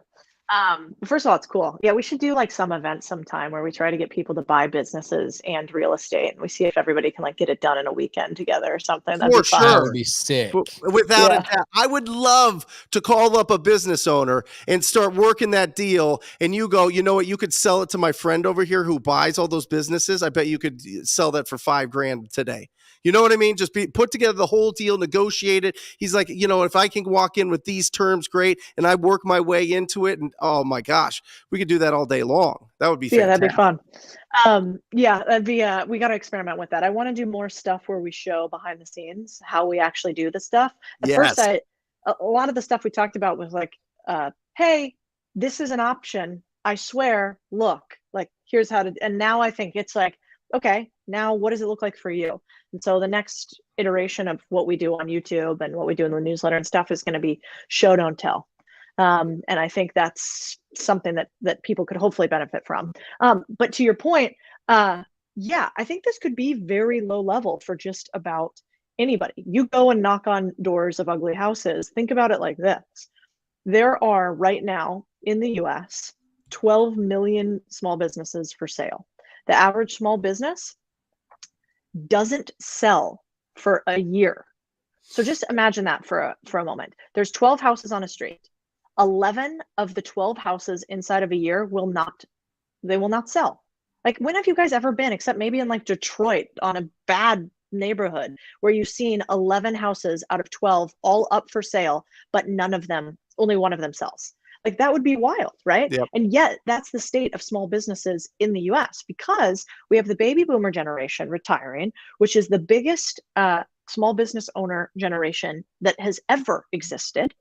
First of all, it's cool. Yeah, we should do like some event sometime where we try to get people to buy businesses and real estate, and we see if everybody can like get it done in a weekend together or something. That'd For be fun. That sure. would be sick. Without a Yeah. doubt. I would love to call up a business owner and start working that deal. And you go, you know what? You could sell it to my friend over here who buys all those businesses. I bet you could sell that for $5,000 today. You know what I mean? Just put together the whole deal, negotiate it. He's like, you know, if I can walk in with these terms, great. And I work my way into it. And oh my gosh, we could do that all day long. That would be Yeah, fantastic. that'd be fun. Yeah, that'd be we got to experiment with that. I want to do more stuff where we show behind the scenes how we actually do the stuff. At first, Yes. a lot of the stuff we talked about was like, hey, this is an option. I swear, look, like here's how to, and now I think it's like, okay, now what does it look like for you? And so the next iteration of what we do on YouTube and what we do in the newsletter and stuff is going to be show, don't tell. And I think that's something that people could hopefully benefit from. But to your point, yeah, I think this could be very low level for just about anybody. You go and knock on doors of ugly houses. Think about it like this. There are right now in the US, 12 million small businesses for sale. The average small business doesn't sell for a year. So just imagine that for a moment. There's 12 houses on a street. 11 of the 12 houses inside of a year will not sell. Like, when have you guys ever been, except maybe in like Detroit on a bad neighborhood, where you've seen 11 houses out of 12 all up for sale, but only one of them sells? Like, that would be wild, right? Yep. And yet that's the state of small businesses in the US, because we have the baby boomer generation retiring, which is the biggest small business owner generation that has ever existed.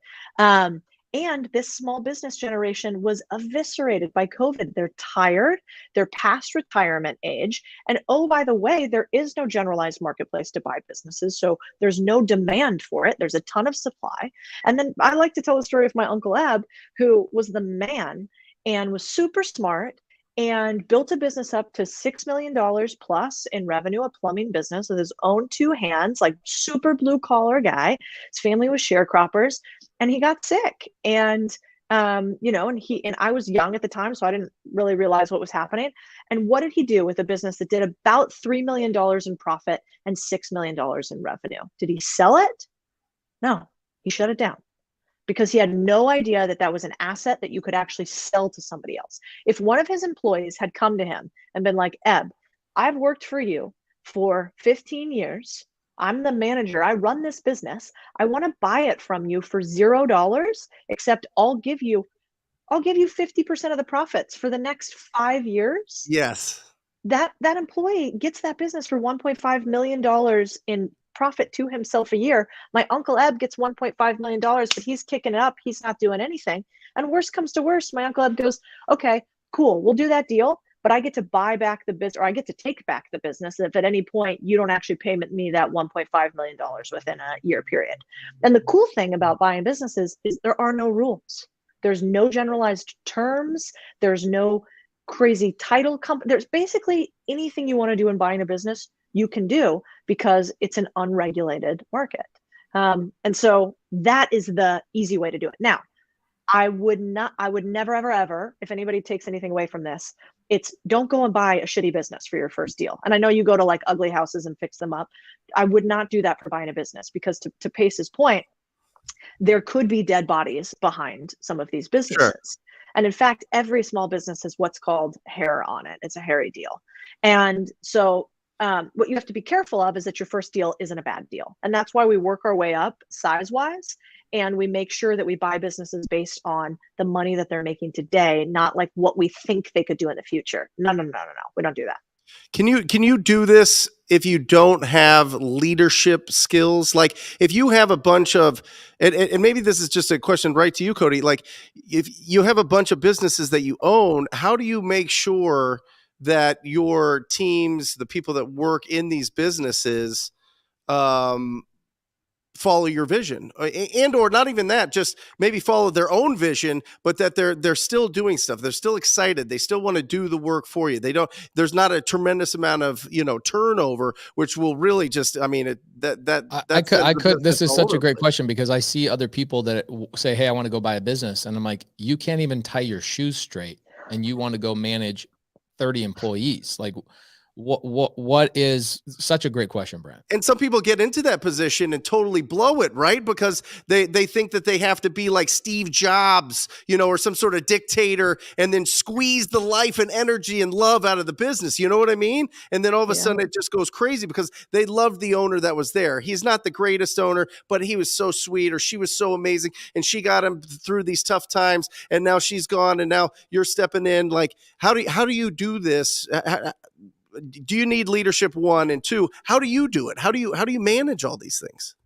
And this small business generation was eviscerated by COVID. They're tired, they're past retirement age. And oh, by the way, there is no generalized marketplace to buy businesses. So there's no demand for it. There's a ton of supply. And then I like to tell the story of my Uncle Eb, who was the man and was super smart and built a business up to $6 million plus in revenue, a plumbing business with his own two hands, like super blue collar guy. His family was sharecroppers, and he got sick. And and I was young at the time, so I didn't really realize what was happening. And what did he do with a business that did about $3 million in profit and $6 million in revenue? Did he sell it? No, he shut it down, because he had no idea that that was an asset that you could actually sell to somebody else. If one of his employees had come to him and been like, Eb, I've worked for you for 15 years. I'm the manager. I run this business. I want to buy it from you for $0, except I'll give you 50% of the profits for the next 5 years. Yes. That employee gets that business for $1.5 million in profit to himself a year. My Uncle Eb gets $1.5 million, but he's kicking it up. He's not doing anything. And worst comes to worst, my Uncle Eb goes, okay, cool, we'll do that deal, but I get to buy back the business, or I get to take back the business if at any point you don't actually pay me that $1.5 million within a year period. And the cool thing about buying businesses is there are no rules. There's no generalized terms. There's no crazy title company. There's basically anything you want to do in buying a business, you can do, because it's an unregulated market. And so that is the easy way to do it. Now, I would never, ever, ever, if anybody takes anything away from this, it's don't go and buy a shitty business for your first deal. And I know you go to like ugly houses and fix them up. I would not do that for buying a business, because to Pace's point, there could be dead bodies behind some of these businesses. Sure. And in fact, every small business has what's called hair on it. It's a hairy deal. And so what you have to be careful of is that your first deal isn't a bad deal. And that's why we work our way up size-wise, and we make sure that we buy businesses based on the money that they're making today, not like what we think they could do in the future. No. We don't do that. Can you do this if you don't have leadership skills? Like if you have a bunch of, and maybe this is just a question right to you, Codie, like if you have a bunch of businesses that you own, how do you make sure that your teams, the people that work in these businesses, follow your vision, and or not even that, just maybe follow their own vision, but that they're still doing stuff. They're still excited. They still want to do the work for you. There's not a tremendous amount of, turnover, which will really just, I mean, this is such a great question, because I see other people that say, hey, I want to go buy a business. And I'm like, you can't even tie your shoes straight and you want to go manage 30 employees. Like, what is such a great question, Brent? And some people get into that position and totally blow it, right? Because they think that they have to be like Steve Jobs, or some sort of dictator, and then squeeze the life and energy and love out of the business. You know what I mean? And then all of a sudden it just goes crazy because they loved the owner that was there. He's not the greatest owner, but he was so sweet, or she was so amazing, and she got him through these tough times, and now she's gone, and now you're stepping in. Like, how do you do this? Do you need leadership, 1, and 2? How do you do it? How do you manage all these things?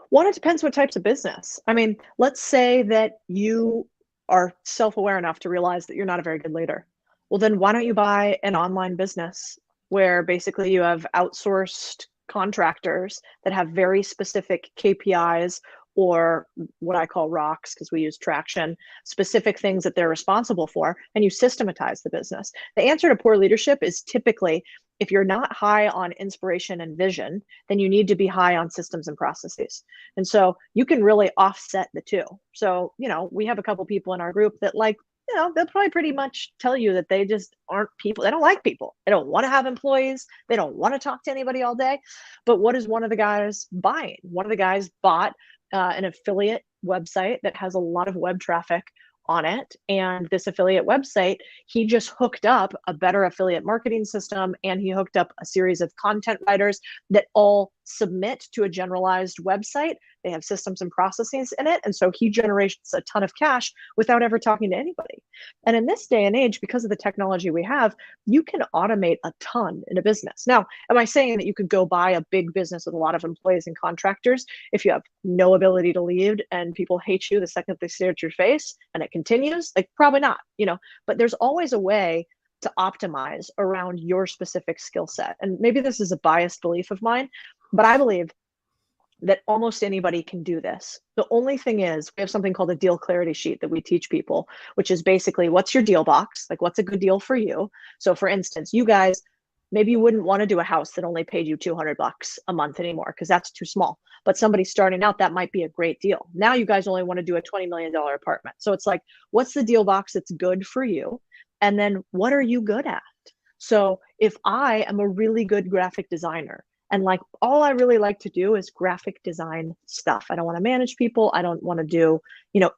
One, it depends what types of business. I mean, let's say that you are self-aware enough to realize that you're not a very good leader. Well, then why don't you buy an online business where basically you have outsourced contractors that have very specific KPIs, or what I call rocks, because we use traction, specific things that they're responsible for, and you systematize the business. The answer to poor leadership is typically, if you're not high on inspiration and vision, then you need to be high on systems and processes. And so you can really offset the two. So, we have a couple people in our group that, like, they'll probably pretty much tell you that they just aren't people. They don't like people. They don't want to have employees. They don't want to talk to anybody all day. But what is one of the guys buying? One of the guys bought an affiliate website that has a lot of web traffic on it. And this affiliate website, he just hooked up a better affiliate marketing system, and he hooked up a series of content writers that all submit to a generalized website. They have systems and processes in it. And so he generates a ton of cash without ever talking to anybody. And in this day and age, because of the technology we have, you can automate a ton in a business. Now, am I saying that you could go buy a big business with a lot of employees and contractors if you have no ability to lead and people hate you the second they stare at your face and it continues? Like, probably not, but there's always a way to optimize around your specific skill set. And maybe this is a biased belief of mine, but I believe that almost anybody can do this. The only thing is, we have something called a deal clarity sheet that we teach people, which is basically, what's your deal box? Like, what's a good deal for you? So for instance, you guys, maybe you wouldn't want to do a house that only paid you $200 a month anymore, because that's too small. But somebody starting out, that might be a great deal. Now you guys only want to do a $20 million apartment. So it's like, what's the deal box that's good for you? And then what are you good at? So if I am a really good graphic designer, and like, all I really like to do is graphic design stuff, I don't want to manage people, I don't want to do,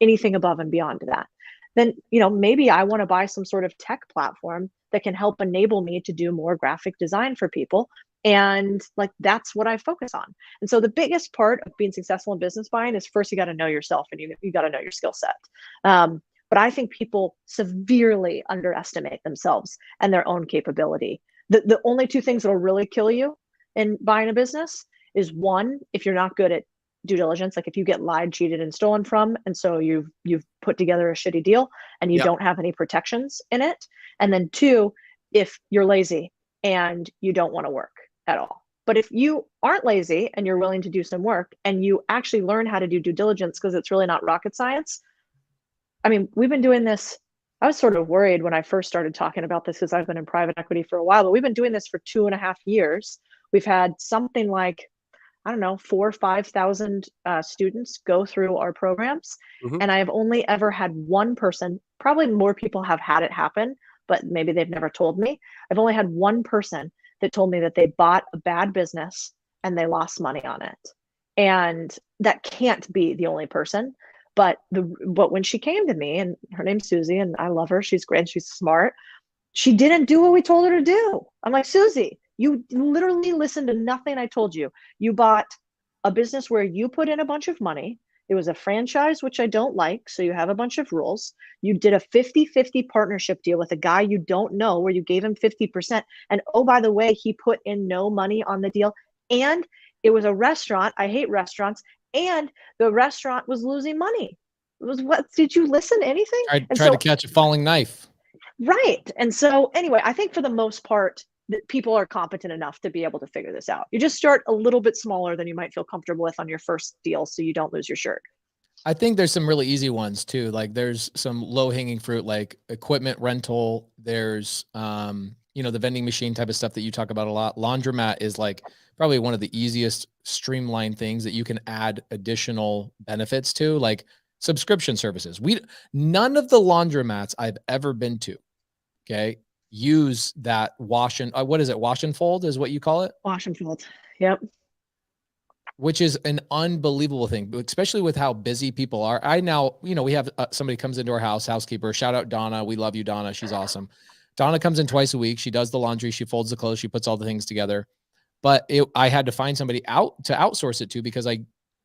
anything above and beyond that, then, maybe I want to buy some sort of tech platform that can help enable me to do more graphic design for people. And like, that's what I focus on. And so the biggest part of being successful in business buying is, first, you got to know yourself, and you got to know your skill set. But I think people severely underestimate themselves and their own capability. The only two things that'll really kill you in buying a business is, one, if you're not good at due diligence, like if you get lied, cheated, and stolen from, and so you've put together a shitty deal and you don't have any protections in it. And then 2, if you're lazy and you don't want to work at all. But if you aren't lazy and you're willing to do some work, and you actually learn how to do due diligence, because it's really not rocket science. I mean, we've been doing this. I was sort of worried when I first started talking about this, because I've been in private equity for a while, but we've been doing this for 2.5 years. We've had something like, 4,000 or 5,000 students go through our programs. Mm-hmm. And I have only ever had one person, probably more people have had it happen, but maybe they've never told me. I've only had one person that told me that they bought a bad business and they lost money on it. And that can't be the only person. But when she came to me, and her name's Susie, and I love her, she's great, she's smart, she didn't do what we told her to do. I'm like, Susie, you literally listened to nothing I told you. You bought a business where you put in a bunch of money. It was a franchise, which I don't like, so you have a bunch of rules. You did a 50-50 partnership deal with a guy you don't know, where you gave him 50%. And oh, by the way, he put in no money on the deal. And it was a restaurant. I hate restaurants. And the restaurant was losing money. It was, what, did you listen to anything? Try to catch a falling knife. Right. And so anyway, I think for the most part, that people are competent enough to be able to figure this out. You just start a little bit smaller than you might feel comfortable with on your first deal, so you don't lose your shirt. I think there's some really easy ones too. Like there's some low hanging fruit, like equipment rental. There's, the vending machine type of stuff that you talk about a lot. Laundromat is like probably one of the easiest streamlined things that you can add additional benefits to, like subscription services. None of the laundromats I've ever been to, okay, use that wash and wash and fold is what you call it? Wash and fold. Yep. Which is an unbelievable thing, especially with how busy people are. I now, we have somebody comes into our house, housekeeper, shout out Donna. We love you, Donna. She's awesome. Donna comes in twice a week. She does the laundry. She folds the clothes. She puts all the things together. But I had to find somebody to outsource it to because I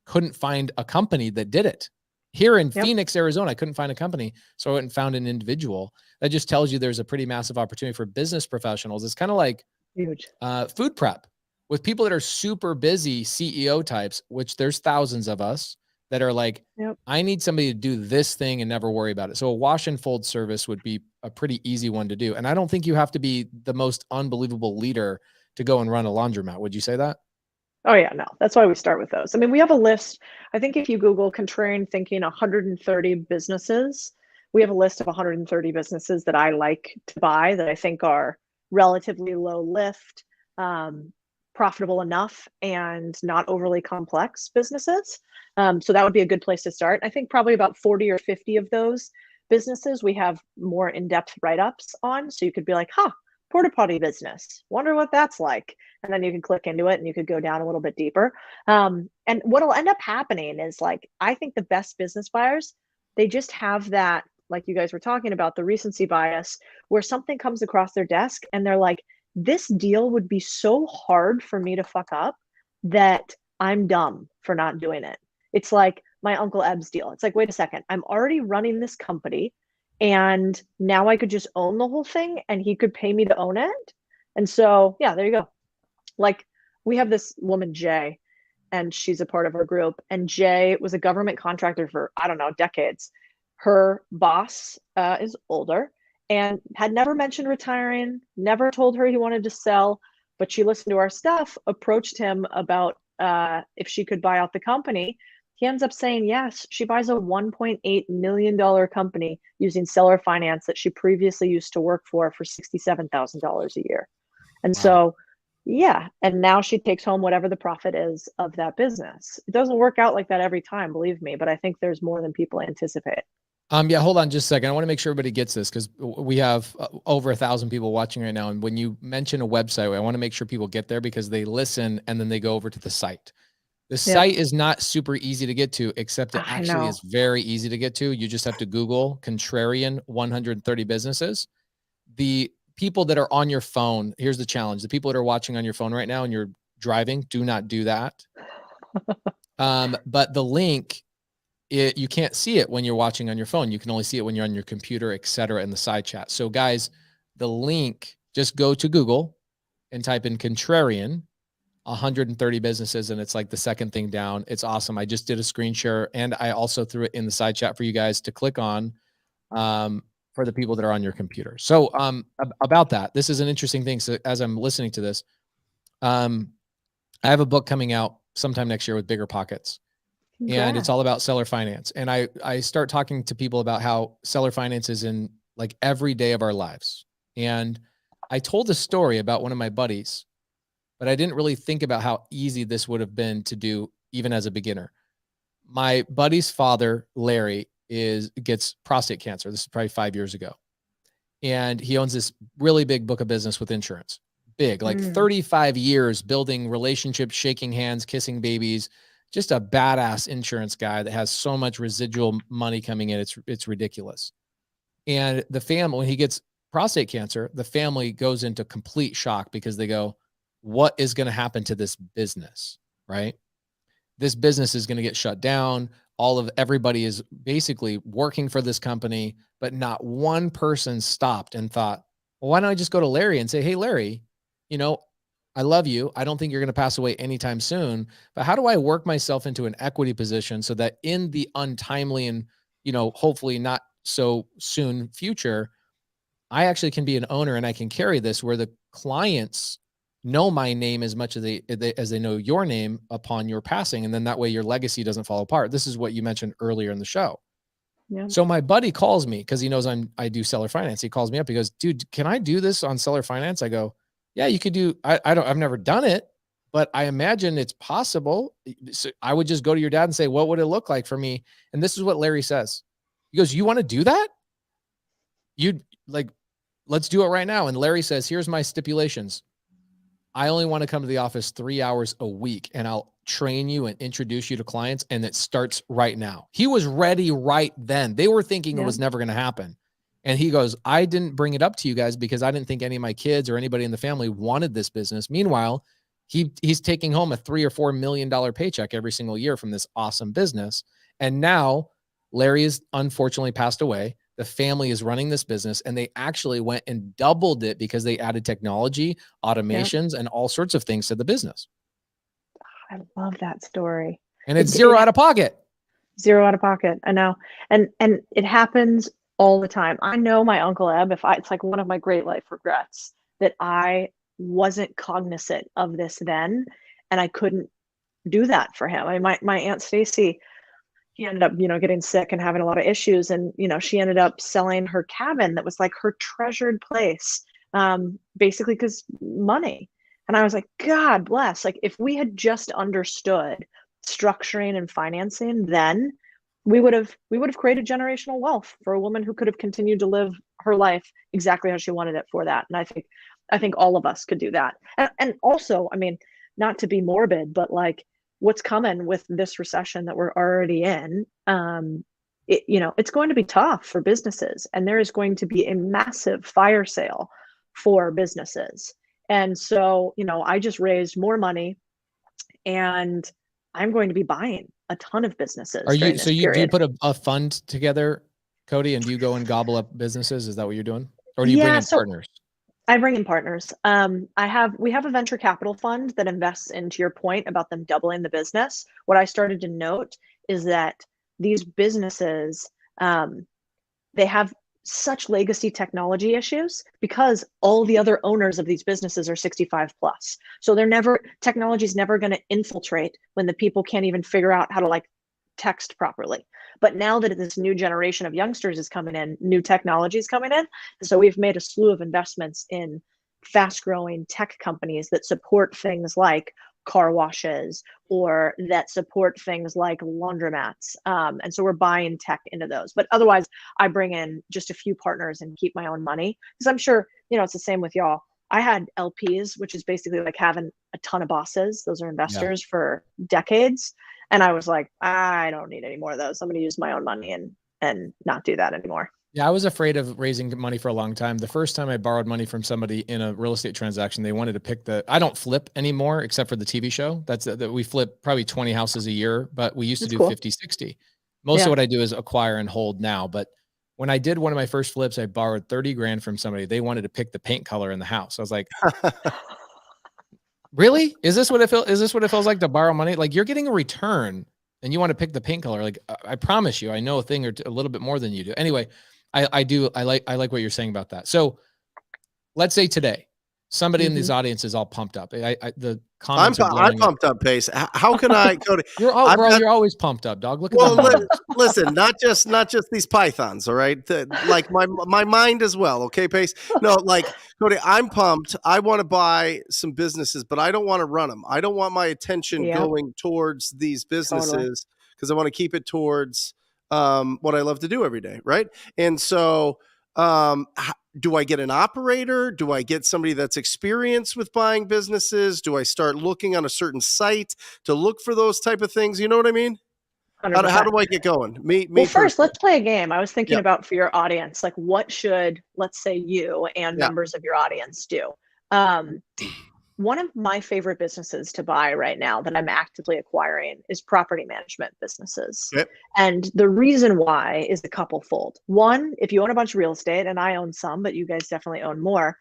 couldn't find a company that did it. Here in Phoenix, Arizona, I couldn't find a company. So I went and found an individual. That just tells you there's a pretty massive opportunity for business professionals. It's kind of like huge food prep. With people that are super busy CEO types, which there's thousands of us that are like, I need somebody to do this thing and never worry about it. So a wash and fold service would be a pretty easy one to do. And I don't think you have to be the most unbelievable leader to go and run a laundromat. Would you say that? Oh yeah, no, that's why we start with those. I mean, we have a list. I think if you Google Contrarian Thinking 130 businesses, we have a list of 130 businesses that I like to buy that I think are relatively low lift, profitable enough, and not overly complex businesses. So that would be a good place to start. I think probably about 40 or 50 of those businesses we have more in-depth write-ups on. So you could be like, porta potty business, wonder what that's like. And then you can click into it and you could go down a little bit deeper. And what'll end up happening is, like, I think the best business buyers, they just have that, like you guys were talking about, the recency bias, where something comes across their desk and they're like, this deal would be so hard for me to fuck up that I'm dumb for not doing it. It's like my Uncle Eb's deal. It's like, wait a second, I'm already running this company and now I could just own the whole thing and he could pay me to own it. And so, yeah, there you go. Like, we have this woman, Jay, and she's a part of our group. And Jay was a government contractor for, I don't know, decades. Her boss is older and had never mentioned retiring, never told her he wanted to sell, but she listened to our stuff, approached him about if she could buy out the company. He ends up saying yes. She buys a $1.8 million company using seller finance that she previously used to work for $67,000 a year. And so, yeah, and now she takes home whatever the profit is of that business. It doesn't work out like that every time, believe me, but I think there's more than people anticipate. Yeah, hold on just a second. I want to make sure everybody gets this because we have over 1,000 people watching right now. And when you mention a website, I want to make sure people get there because they listen and then they go over to the site. The site is not super easy to get to, except it actually is very easy to get to. You just have to Google Contrarian 130 businesses. The people that are on your phone, here's the challenge. The people that are watching on your phone right now and you're driving, do not do that. But the link, you can't see it when you're watching on your phone. You can only see it when you're on your computer, et cetera, in the side chat. So guys, the link, just go to Google and type in Contrarian 130 businesses. And it's like the second thing down. It's awesome. I just did a screen share and I also threw it in the side chat for you guys to click on for the people that are on your computer. So about that, this is an interesting thing. So as I'm listening to this, I have a book coming out sometime next year with Bigger Pockets. And it's all about seller finance. And I start talking to people about how seller finance is in like every day of our lives. And I told a story about one of my buddies, but I didn't really think about how easy this would have been to do even as a beginner. My buddy's father, Larry, gets prostate cancer. This is probably 5 years ago. And he owns this really big book of business with insurance. Big, like 35 years building relationships, shaking hands, kissing babies. Just a badass insurance guy that has so much residual money coming in. It's ridiculous. And the family, when he gets prostate cancer, the family goes into complete shock because they go, what is going to happen to this business? Right? This business is going to get shut down. Everybody is basically working for this company, but not one person stopped and thought, well, why don't I just go to Larry and say, hey, Larry, I love you. I don't think you're going to pass away anytime soon, but how do I work myself into an equity position so that in the untimely and, hopefully not so soon future, I actually can be an owner and I can carry this where the clients know my name as much as they know your name upon your passing. And then that way your legacy doesn't fall apart. This is what you mentioned earlier in the show. Yeah. So my buddy calls me because he knows I do seller finance. He calls me up. He goes, dude, can I do this on seller finance? I go, yeah, you could do. I've never done it, but I imagine it's possible. So I would just go to your dad and say, what would it look like for me? And this is what Larry says. He goes, you want to do that? You'd like, let's do it right now. And Larry says, here's my stipulations. I only want to come to the office 3 hours a week and I'll train you and introduce you to clients. And it starts right now. He was ready right then. They were thinking it was never going to happen. And he goes, I didn't bring it up to you guys because I didn't think any of my kids or anybody in the family wanted this business. Meanwhile, he's taking home a $3 or $4 million paycheck every single year from this awesome business. And now Larry is unfortunately passed away. The family is running this business and they actually went and doubled it because they added technology, automations, and all sorts of things to the business. I love that story. And it's zero out of pocket. Zero out of pocket. I know. And it happens all the time. I know my Uncle Eb, it's like one of my great life regrets that I wasn't cognizant of this then. And I couldn't do that for him. I mean, my Aunt Stacy, he ended up, getting sick and having a lot of issues. And, she ended up selling her cabin that was like her treasured place, basically because money. And I was like, God bless. Like if we had just understood structuring and financing, then we would have created generational wealth for a woman who could have continued to live her life exactly how she wanted it for that. And I think all of us could do that. And also, I mean, not to be morbid, but like, what's coming with this recession that we're already in, it's going to be tough for businesses, and there is going to be a massive fire sale for businesses. And so, I just raised more money and I'm going to be buying a ton of businesses. Do you put a fund together, Codie, and do you go and gobble up businesses? Is that what you're doing? Or do you bring in partners? I bring in partners. We have a venture capital fund that invests into your point about them doubling the business. What I started to note is that these businesses, they have such legacy technology issues because all the other owners of these businesses are 65 plus. So technology is never going to infiltrate when the people can't even figure out how to text properly. But now that this new generation of youngsters is coming in, new technology is coming in. So we've made a slew of investments in fast growing tech companies that support things like car washes or that support things like laundromats. And so we're buying tech into those. But otherwise, I bring in just a few partners and keep my own money. Because I'm sure, it's the same with y'all. I had LPs, which is basically like having a ton of bosses. Those are investors for decades. And I was like, I don't need any more of those. I'm going to use my own money and not do that anymore. Yeah, I was afraid of raising money for a long time. The first time I borrowed money from somebody in a real estate transaction, they wanted to pick I don't flip anymore except for the TV show. That's that we flip probably 20 houses a year, but we used to do cool. 50, 60. Most of what I do is acquire and hold now. But when I did one of my first flips, I borrowed 30 grand from somebody. They wanted to pick the paint color in the house. I was like, really? Is this what it feels like to borrow money? Like you're getting a return and you want to pick the paint color. Like I promise you, I know a thing or a little bit more than you do. Anyway, I like what you're saying about that. So let's say today, somebody in this audience is all pumped up. The comments I'm pumped up, Pace. How can I go to? You're always pumped up, dog. Look at listen, not just these pythons, all right? Like my mind as well, okay, Pace? No, like Codie, I'm pumped. I want to buy some businesses, but I don't want to run them. I don't want my attention going towards these businesses because I want to keep it towards what I love to do every day, right? And so do I get an operator? Do I get somebody that's experienced with buying businesses? Do I start looking on a certain site to look for those type of things? You know what I mean? How do I get going? Well, first, let's play a game. I was thinking about for your audience, like what should, let's say you and members of your audience do? One of my favorite businesses to buy right now that I'm actively acquiring is property management businesses. Yep. And the reason why is a couple fold. One, if you own a bunch of real estate, and I own some, but you guys definitely own more,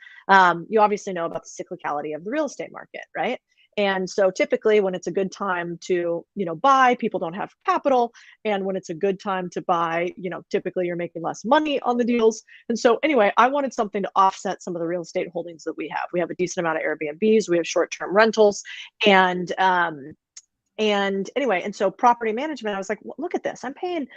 you obviously know about the cyclicality of the real estate market, right? And so typically when it's a good time to, buy, people don't have capital. And when it's a good time to buy, typically you're making less money on the deals. And so anyway, I wanted something to offset some of the real estate holdings that we have. We have a decent amount of Airbnbs, we have short-term rentals, and anyway, and so property management, I was like, well, look at this. I'm paying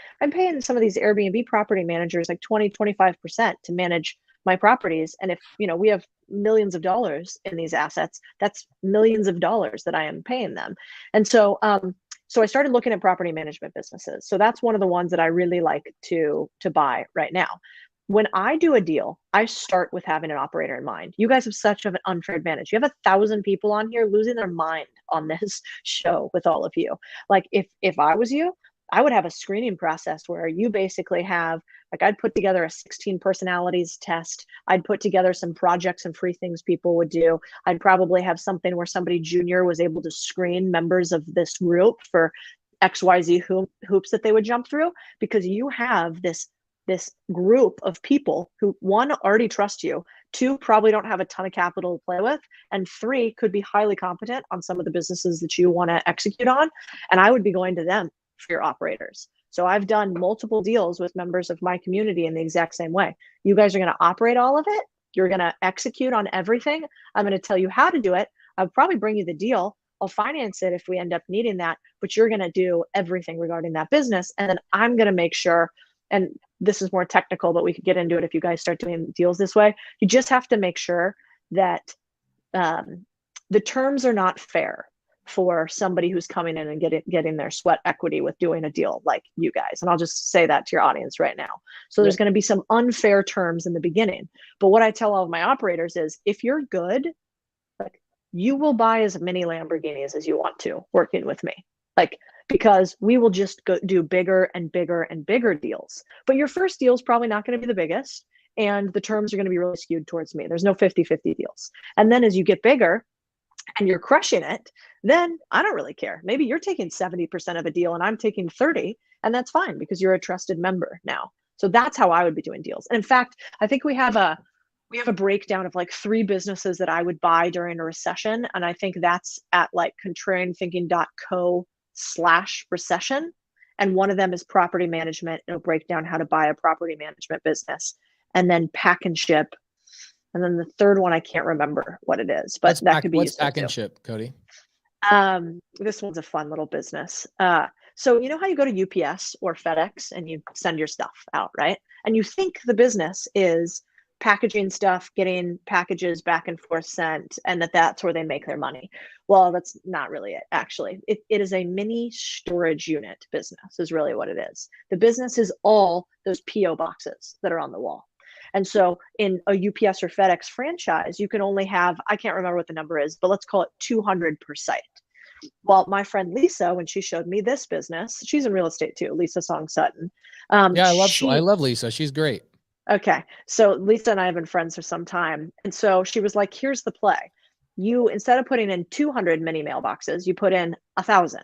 some of these Airbnb property managers like 20-25% to manage my properties. And if, we have millions of dollars in these assets, that's millions of dollars that I am paying them. And so, so I started looking at property management businesses. So that's one of the ones that I really like to buy right now. When I do a deal, I start with having an operator in mind. You guys have such an unfair advantage. You have 1,000 people on here losing their mind on this show with all of you. Like if I was you, I would have a screening process where you basically have, like, I'd put together a 16 personalities test. I'd put together some projects and free things people would do. I'd probably have something where somebody junior was able to screen members of this group for XYZ hoops that they would jump through, because you have this group of people who, one, already trust you, two, probably don't have a ton of capital to play with, and three, could be highly competent on some of the businesses that you want to execute on. And I would be going to them for your operators. So I've done multiple deals with members of my community in the exact same way. You guys are going to operate all of it. You're going to execute on everything. I'm going to tell you how to do it. I'll probably bring you the deal. I'll finance it if we end up needing that, but you're going to do everything regarding that business. And then I'm going to make sure, and this is more technical, but we could get into it if you guys start doing deals this way. You just have to make sure that the terms are not fair for somebody who's coming in and getting their sweat equity with doing a deal like you guys. And I'll just say that to your audience right now. So there's going to be some unfair terms in the beginning. But what I tell all of my operators is, if you're good, like, you will buy as many Lamborghinis as you want to working with me. Like, because we will just do bigger and bigger and bigger deals. But your first deal is probably not going to be the biggest, and the terms are going to be really skewed towards me. There's no 50-50 deals. And then as you get bigger and you're crushing it, then I don't really care. Maybe you're taking 70% of a deal and I'm taking 30, and that's fine because you're a trusted member now. So that's how I would be doing deals. And in fact, I think we have a breakdown of like 3 businesses that I would buy during a recession. And I think that's at like contrarianthinking.co/recession. And one of them is property management. It'll break down how to buy a property management business, and then pack and ship. And then the third one, I can't remember what it is, but that could be useful pack and too. ship, Codie? This one's a fun little business. So you know how you go to UPS or FedEx and you send your stuff out, right? And you think the business is packaging stuff, getting packages back and forth sent, and that's where they make their money. Well, that's not really it, actually. It is a mini storage unit business is really what it is. The business is all those PO boxes that are on the wall. And so in a UPS or FedEx franchise, you can only have, I can't remember what the number is, but let's call it 200 per site. Well, my friend Lisa, when she showed me this business, she's in real estate too, Lisa Song Sutton. Yeah, I love Lisa. She's great. Okay. So Lisa and I have been friends for some time. And so she was like, here's the play. You, instead of putting in 200 mini mailboxes, you put in 1,000.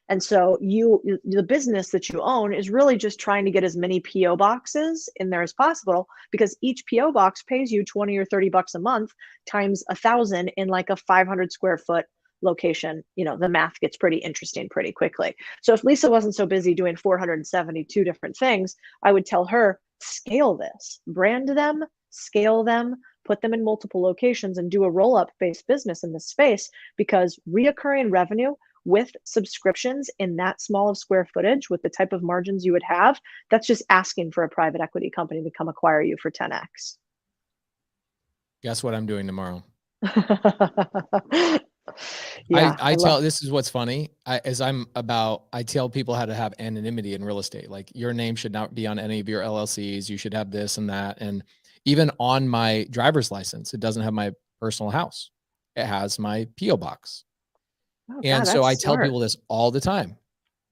And so the business that you own is really just trying to get as many PO boxes in there as possible, because each PO box pays you 20 or 30 bucks a month times 1,000 in like a 500 square foot location. The math gets pretty interesting pretty quickly. So if Lisa wasn't so busy doing 472 different things, I would tell her, scale this, brand them, scale them, put them in multiple locations, and do a roll-up based business in this space, because reoccurring revenue with subscriptions in that small of square footage with the type of margins you would have, that's just asking for a private equity company to come acquire you for 10x. Guess what I'm doing tomorrow? Yeah, this is what's funny. I tell people how to have anonymity in real estate. Like, your name should not be on any of your LLCs. You should have this and that. And even on my driver's license, it doesn't have my personal house. It has my PO box. Oh, and God, so I tell smart. people this all the time.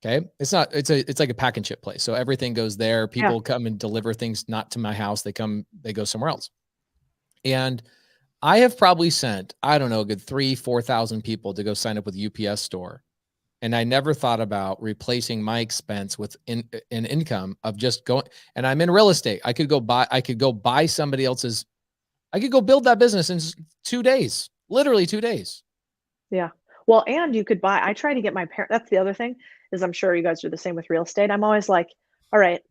Okay. It's like a pack and ship place. So everything goes there. People come and deliver things, not to my house. They go somewhere else. And I have probably sent, I don't know, a good 3,000-4,000 people to go sign up with UPS store. And I never thought about replacing my expense with an income of just going, and I'm in real estate. I could go buy somebody else's, I could go build that business in 2 days, literally 2 days. Yeah. Well, and you could buy, I try to get my parents, that's the other thing, is I'm sure you guys are the same with real estate. I'm always like, all right,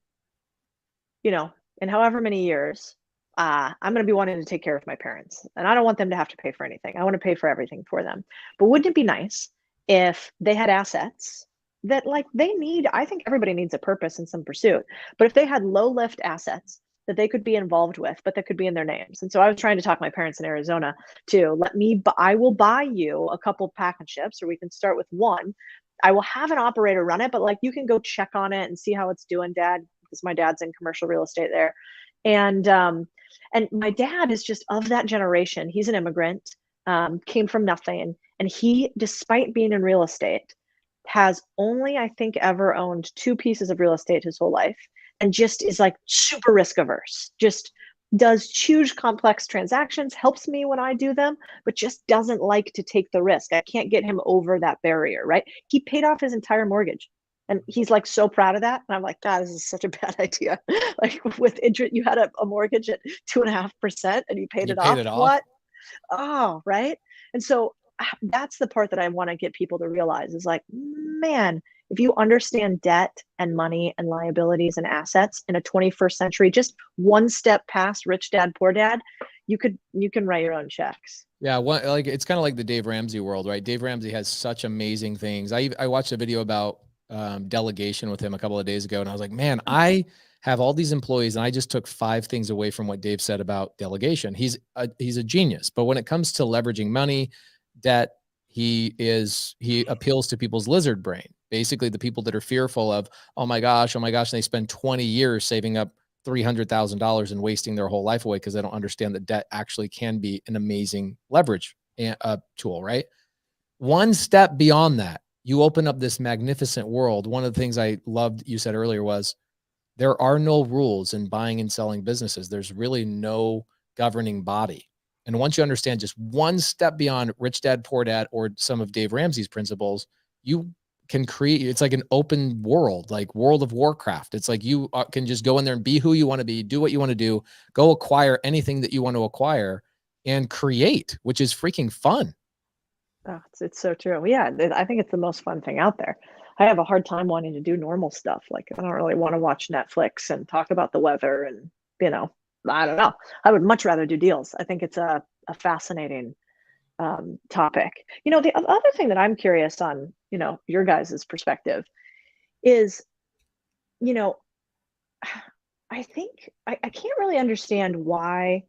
in however many years, I'm going to be wanting to take care of my parents. And I don't want them to have to pay for anything. I want to pay for everything for them. But wouldn't it be nice if they had assets that like they need? I think everybody needs a purpose and some pursuit. But if they had low lift assets that they could be involved with, but that could be in their names. And so I was trying to talk my parents in Arizona to I will buy you a couple pack and ships, or we can start with one. I will have an operator run it, but like you can go check on it and see how it's doing, Dad, because my dad's in commercial real estate there. And my dad is just of that generation. He's an immigrant, came from nothing. And he, despite being in real estate, has only, I think, ever owned 2 pieces of real estate his whole life, and just is like super risk averse, just does huge complex transactions, helps me when I do them, but just doesn't like to take the risk. I can't get him over that barrier, right? He paid off his entire mortgage. And he's like so proud of that. And I'm like, God, this is such a bad idea. Like with interest, you had a mortgage at 2.5% and you paid it off. What? Oh, right. And so that's the part that I want to get people to realize is like, man, if you understand debt and money and liabilities and assets in a 21st century, just one step past rich dad, poor dad, you can write your own checks. Yeah, like it's kind of like the Dave Ramsey world, right? Dave Ramsey has such amazing things. I watched a video about delegation with him a couple of days ago, and I was like, man, I have all these employees, and I just took 5 things away from what Dave said about delegation. He's a genius, but when it comes to leveraging money, debt, he appeals to people's lizard brain. Basically, the people that are fearful of, oh my gosh, and they spend 20 years saving up $300,000 and wasting their whole life away because they don't understand that debt actually can be an amazing leverage tool, right? One step beyond that, you open up this magnificent world. One of the things I loved you said earlier was there are no rules in buying and selling businesses. There's really no governing body. And once you understand just one step beyond Rich Dad, Poor Dad, or some of Dave Ramsey's principles, you can create, it's like an open world, like World of Warcraft. It's like you can just go in there and be who you want to be, do what you want to do, go acquire anything that you want to acquire and create, which is freaking fun. Oh, it's so true. Yeah, I think it's the most fun thing out there. I have a hard time wanting to do normal stuff. Like I don't really want to watch Netflix and talk about the weather and, I don't know. I would much rather do deals. I think it's a fascinating topic. The other thing that I'm curious on, your guys' perspective is, I think I can't really understand why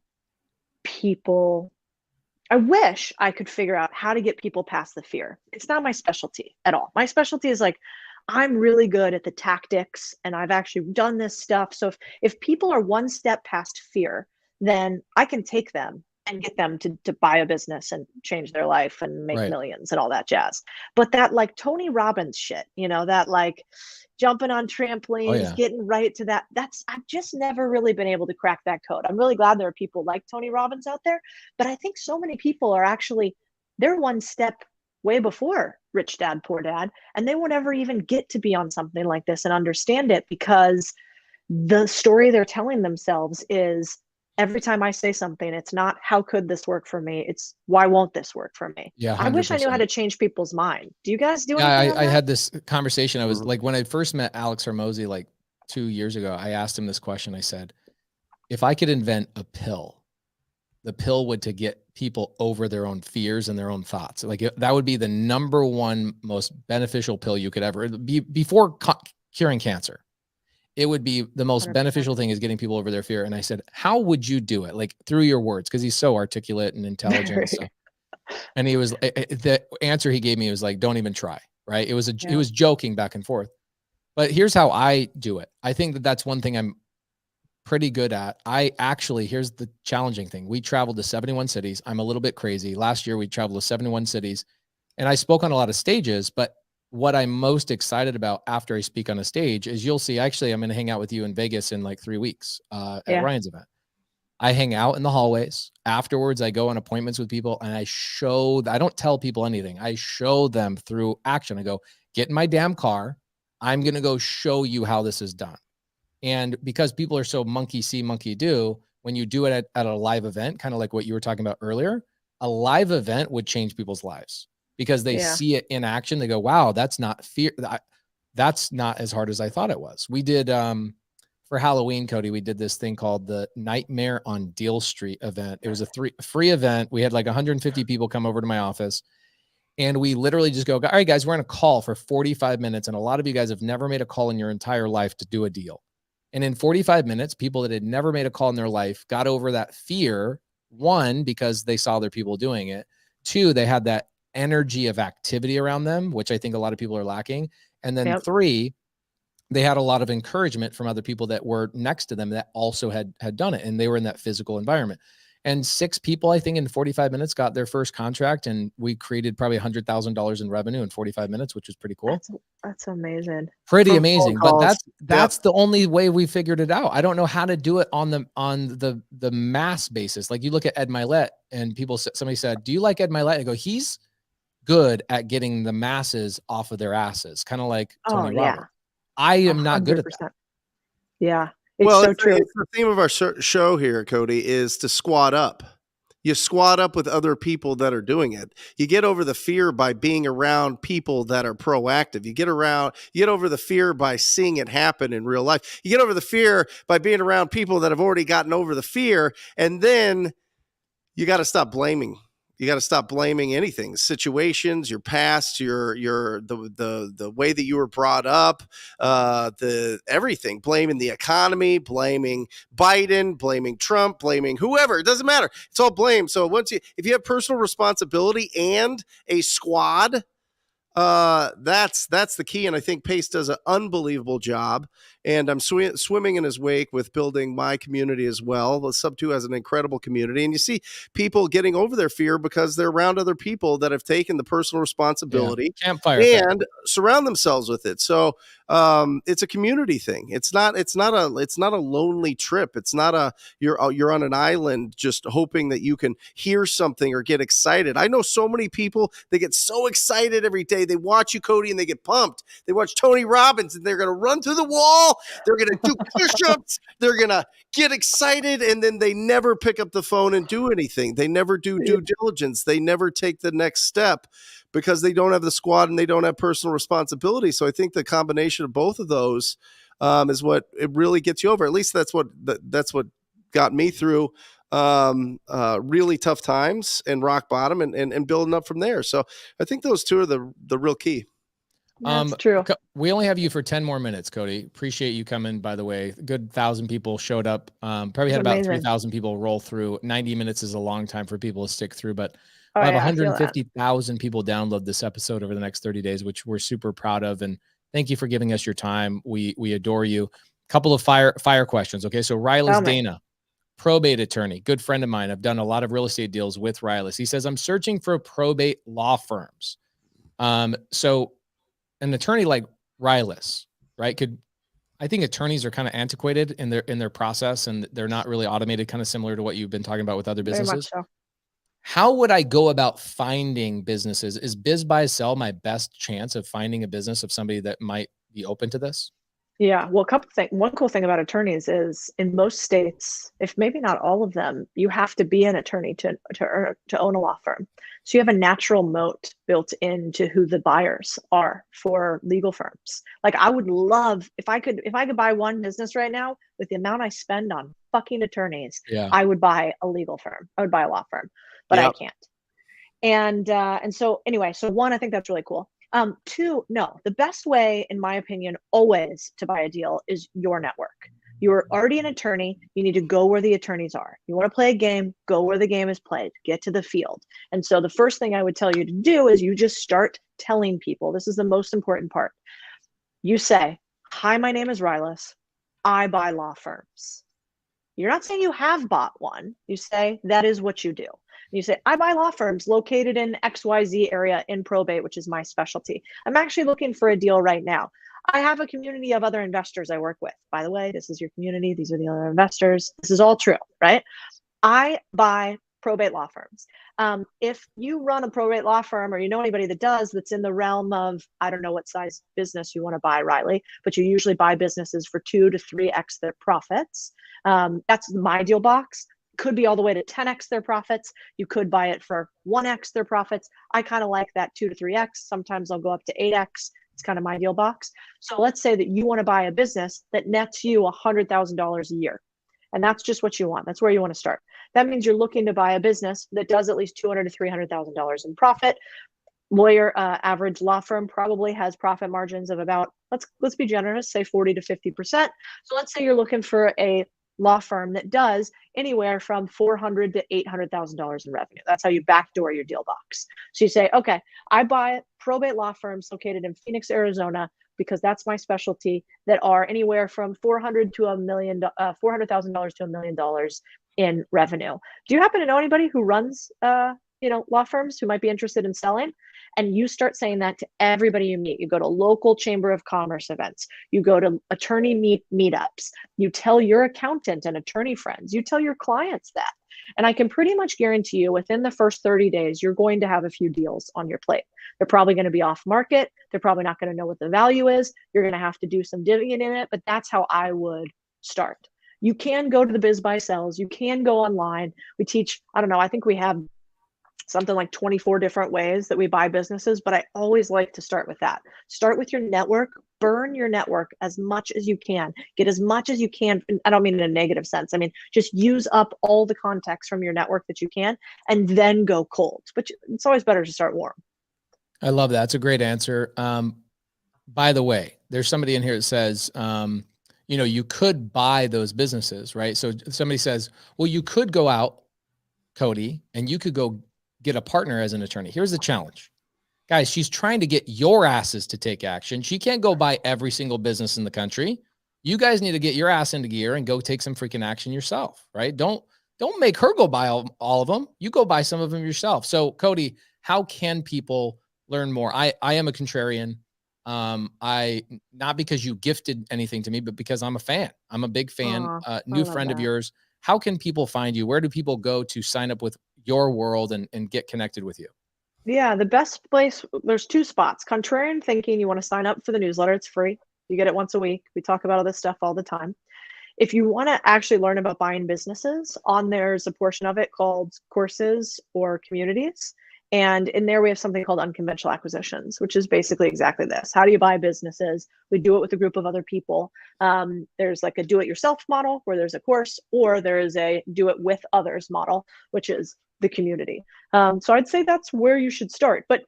I wish I could figure out how to get people past the fear. It's not my specialty at all. My specialty is like, I'm really good at the tactics and I've actually done this stuff. So if people are one step past fear, then I can take them and get them to buy a business and change their life and make millions and all that jazz. But that like Tony Robbins shit, that like jumping on trampolines, getting right to that. I've just never really been able to crack that code. I'm really glad there are people like Tony Robbins out there, but I think so many people are actually, they're one step way before Rich Dad, Poor Dad, and they won't ever even get to be on something like this and understand it because the story they're telling themselves is every time I say something, it's not how could this work for me? It's why won't this work for me? Yeah, 100%. I wish I knew how to change people's mind. Do you guys do anything? I had this conversation. I was like, when I first met Alex Hormozi like 2 years ago, I asked him this question. I said, if I could invent a pill, the pill would to get people over their own fears and their own thoughts. Like that would be the number one most beneficial pill you could ever be before curing cancer. It would be the most 100%. Beneficial thing is getting people over their fear. And I said, how would you do it? Like through your words, because he's so articulate and intelligent. And stuff. And he was, the answer he gave me was like, don't even try. Right. It was joking back and forth. But here's how I do it. I think that that's one thing I'm pretty good at. Here's the challenging thing. We traveled to 71 cities. I'm a little bit crazy. Last year we traveled to 71 cities and I spoke on a lot of stages, but what I'm most excited about after I speak on a stage is you'll see, actually, I'm going to hang out with you in Vegas in like 3 weeks at Ryan's event. I hang out in the hallways. Afterwards, I go on appointments with people and I don't tell people anything. I show them through action. I go, get in my damn car. I'm going to go show you how this is done. And because people are so monkey see, monkey do, when you do it at a live event, kind of like what you were talking about earlier, a live event would change people's lives. because they see it in action. They go, wow, that's not fear. That's not as hard as I thought it was. We did, for Halloween, Cody, we did this thing called the Nightmare on Deal Street event. It was a free event. We had like 150 people come over to my office, and we literally just go, all right, guys, we're going to call for 45 minutes. And a lot of you guys have never made a call in your entire life to do a deal. And in 45 minutes, people that had never made a call in their life got over that fear. One, because they saw other people doing it. Two, they had that energy of activity around them, which I think a lot of people are lacking. And then three, they had a lot of encouragement from other people that were next to them that also had done it. And they were in that physical environment. And 6 people, I think, in 45 minutes got their first contract. And we created probably $100,000 in revenue in 45 minutes, which was pretty cool. That's amazing. Pretty amazing. But that's the only way we figured it out. I don't know how to do it on the mass basis. Like you look at Ed Milet, and somebody said, do you like Ed Milet? I go, he's good at getting the masses off of their asses. Kind of like Tony Robbins. I am not good at that. Yeah. It's so true. It's the theme of our show here, Cody, is to squat up. You squat up with other people that are doing it. You get over the fear by being around people that are proactive. You get over the fear by seeing it happen in real life. You get over the fear by being around people that have already gotten over the fear. And then you got to stop blaming. You got to stop blaming anything, situations, your past, the way that you were brought up, everything, blaming the economy, blaming Biden, blaming Trump, blaming whoever. It doesn't matter. It's all blame. So if you have personal responsibility and a squad, that's the key. And I think Pace does an unbelievable job. And I'm swimming in his wake with building my community as well. The Sub 2 has an incredible community. And you see people getting over their fear because they're around other people that have taken the personal responsibility and surround themselves with it. So it's a community thing. It's not a lonely trip. It's not you're on an island just hoping that you can hear something or get excited. I know so many people, they get so excited every day. They watch you, Cody, and they get pumped. They watch Tony Robbins and they're going to run through the wall. They're going to do push-ups. They're going to get excited, and then they never pick up the phone and do anything. They never do due diligence. They never take the next step because they don't have the squad and they don't have personal responsibility. So I think the combination of both of those is what it really gets you over. At least that's what got me through really tough times and rock bottom and building up from there. So I think those two are the real key. That's true. We only have you for 10 more minutes, Cody. Appreciate you coming, by the way. A good 1,000 people showed up. Probably had about 3,000 people roll through. 90 minutes is a long time for people to stick through, but we'll have 150,000 people download this episode over the next 30 days, which we're super proud of. And thank you for giving us your time. We adore you. A couple of fire questions. Okay. So Rylas Dana, probate attorney, good friend of mine. I've done a lot of real estate deals with Rylas. He says, I'm searching for probate law firms. So an attorney like Rylas, right? I think attorneys are kind of antiquated in their process, and they're not really automated, kind of similar to what you've been talking about with other businesses. Very much so. How would I go about finding businesses? Is Biz Buy Sell my best chance of finding a business of somebody that might be open to this? Yeah, well, a couple things. One cool thing about attorneys is in most states, if maybe not all of them, you have to be an attorney to own a law firm. So you have a natural moat built into who the buyers are for legal firms. Like I would love if I could buy one business right now with the amount I spend on fucking attorneys, I would buy a legal firm. I would buy a law firm, but I can't. And so anyway, so one, I think that's really cool. Two, no, the best way, in my opinion, always to buy a deal is your network. You're already an attorney. You need to go where the attorneys are. You want to play a game, go where the game is played, get to the field. And so the first thing I would tell you to do is you just start telling people, this is the most important part. You say, hi, my name is Rylas. I buy law firms. You're not saying you have bought one. You say, that is what you do. You say, I buy law firms located in XYZ area in probate, which is my specialty. I'm actually looking for a deal right now. I have a community of other investors I work with. By the way, this is your community. These are the other investors. This is all true, right? I buy probate law firms. If you run a probate law firm or you know anybody that does, that's in the realm of, I don't know what size business you want to buy, Riley, but you usually buy businesses for 2 to 3x their profits. That's my deal box. Could be all the way to 10x their profits. You could buy it for 1x their profits. I kind of like that 2 to 3x. Sometimes I'll go up to 8x. It's kind of my deal box. So let's say that you want to buy a business that nets you $100,000 a year. And that's just what you want. That's where you want to start. That means you're looking to buy a business that does at least $200,000 to $300,000 in profit. Average law firm probably has profit margins of about, let's be generous, say 40 to 50%. So let's say you're looking for a law firm that does anywhere from $400,000 to $800,000 in revenue. That's how you backdoor your deal box. So you say, okay, I buy probate law firms located in Phoenix, Arizona, because that's my specialty, that are anywhere from $400,000 to $1 million, $400,000 to $1 million in revenue. Do you happen to know anybody who runs, law firms who might be interested in selling? And you start saying that to everybody you meet. You go to local chamber of commerce events. You go to attorney meetups. You tell your accountant and attorney friends. You tell your clients that. And I can pretty much guarantee you within the first 30 days, you're going to have a few deals on your plate. They're probably going to be off market. They're probably not going to know what the value is. You're going to have to do some digging in it, but that's how I would start. You can go to the Biz Buy Sells. You can go online. We teach, I think we have something like 24 different ways that we buy businesses, but I always like to start with that. Start with your network, burn your network as much as you can, get as much as you can. I don't mean in a negative sense. I mean, just use up all the contacts from your network that you can, and then go cold. But it's always better to start warm. I love that. It's a great answer. By the way, there's somebody in here that says, you could buy those businesses, right? So somebody says, well, you could go out, Codie, and you could go get a partner as an attorney. Here's the challenge. Guys, she's trying to get your asses to take action. She can't go buy every single business in the country. You guys need to get your ass into gear and go take some freaking action yourself, right? Don't make her go buy all of them. You go buy some of them yourself. So Codie, how can people learn more? I am a contrarian. Not because you gifted anything to me, but because I'm a fan. I'm a big fan, new friend of yours. How can people find you? Where do people go to sign up with your world and get connected with you? Yeah, the best place, there's two spots. Contrarian Thinking, you want to sign up for the newsletter. It's free. You get it once a week. We talk about all this stuff all the time. If you want to actually learn about buying businesses, on there's a portion of it called courses or communities. And in there, we have something called unconventional acquisitions, which is basically exactly this. How do you buy businesses? We do it with a group of other people. There's like a do-it-yourself model where there's a course, or there is a do-it-with-others model, which is the community. So I'd say that's where you should start. But,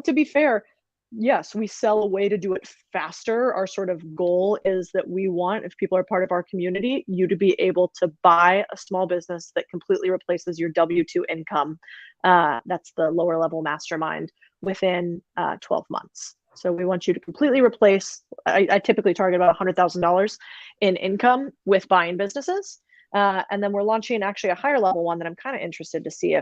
to be fair, yes, we sell a way to do it faster. Our sort of goal is that we want, if people are part of our community, you to be able to buy a small business that completely replaces your W-2 income. That's the lower level mastermind within 12 months. So we want you to completely replace, I typically target about $100,000 in income with buying businesses. And then we're launching actually a higher level one that I'm kind of interested to see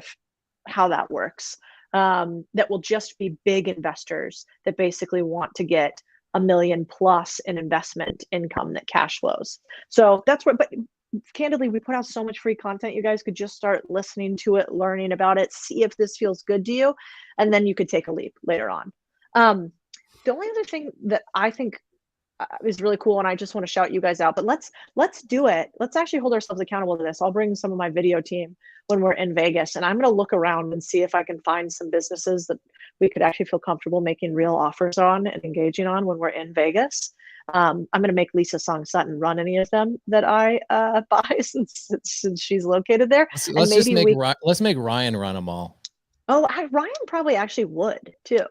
how that works. That will just be big investors that basically want to get $1 million plus in investment income that cash flows. So that's what, but candidly, we put out so much free content. You guys could just start listening to it, learning about it, see if this feels good to you, and then you could take a leap later on. The only other thing that I think is really cool, and I just want to shout you guys out, but let's do it. Let's actually hold ourselves accountable to this. I'll bring some of my video team when we're in Vegas, and I'm going to look around and see if I can find some businesses that we could actually feel comfortable making real offers on and engaging on when we're in Vegas. I'm going to make Lisa Song Sutton run any of them that I buy since she's located there. Let's make Ryan run them all. Oh, Ryan probably actually would too.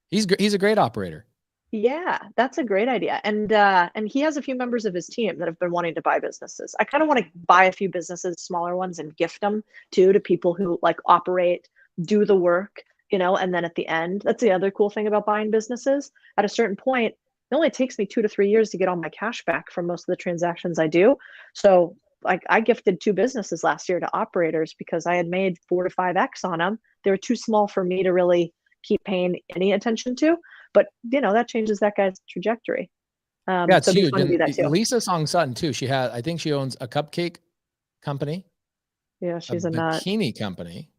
He's a great operator. Yeah, that's a great idea. And he has a few members of his team that have been wanting to buy businesses. I kind of want to buy a few businesses, smaller ones, and gift them to people who operate, do the work, and then at the end, that's the other cool thing about buying businesses. At a certain point, it only takes me 2 to 3 years to get all my cash back from most of the transactions I do. So I gifted 2 businesses last year to operators because I had made 4 to 5x on them. They were too small for me to really keep paying any attention to. But that changes that guy's trajectory. Yeah, it's so huge. Fun to do that too. Lisa Song Sutton too. I think she owns a cupcake company. Yeah, she's a nut. Bikini company.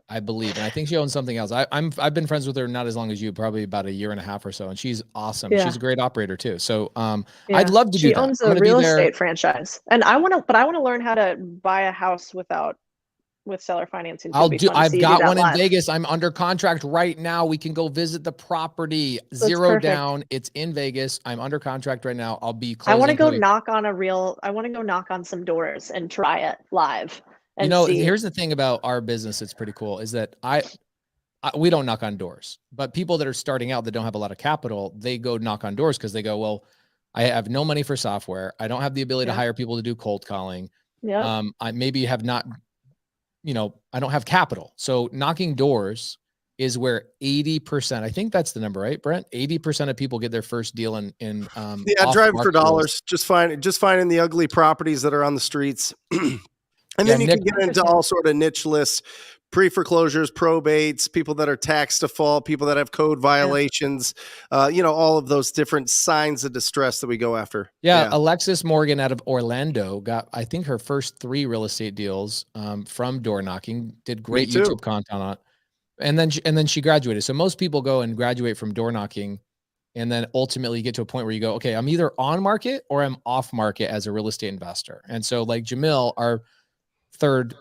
I believe, and I think she owns something else. I've been friends with her not as long as you, probably about a year and a half or so, and she's awesome. Yeah. She's a great operator too. So Yeah. I'd love to do She that. owns I'm a going to be real there. estate franchise. And I want to learn how to buy a house with seller financing. I've got one in live. Vegas. I'm under contract right now. We can go visit the property. That's Zero perfect. down. It's in Vegas. I'm under contract right now. I'll be closing. I want to go knock on some doors and try it live. And see. Here's the thing about our business. It's pretty cool is that we don't knock on doors, but people that are starting out that don't have a lot of capital, they go knock on doors because they go, well, I have no money for software. I don't have the ability to hire people to do cold calling. Yeah. I maybe have not, I don't have capital. So knocking doors is where 80%, I think that's the number, right, Brent? 80% of people get their first deal in driving for dollars, just finding the ugly properties that are on the streets. And then you can get into all sort of niche lists, pre-foreclosures, probates, people that are tax default, people that have code violations, all of those different signs of distress that we go after. Yeah. Alexis Morgan out of Orlando got, I think, her first 3 real estate deals from door knocking, did great YouTube content on it. And then she graduated. So most people go and graduate from door knocking and then ultimately get to a point where you go, okay, I'm either on market or I'm off market as a real estate investor. And so like Jamil, our third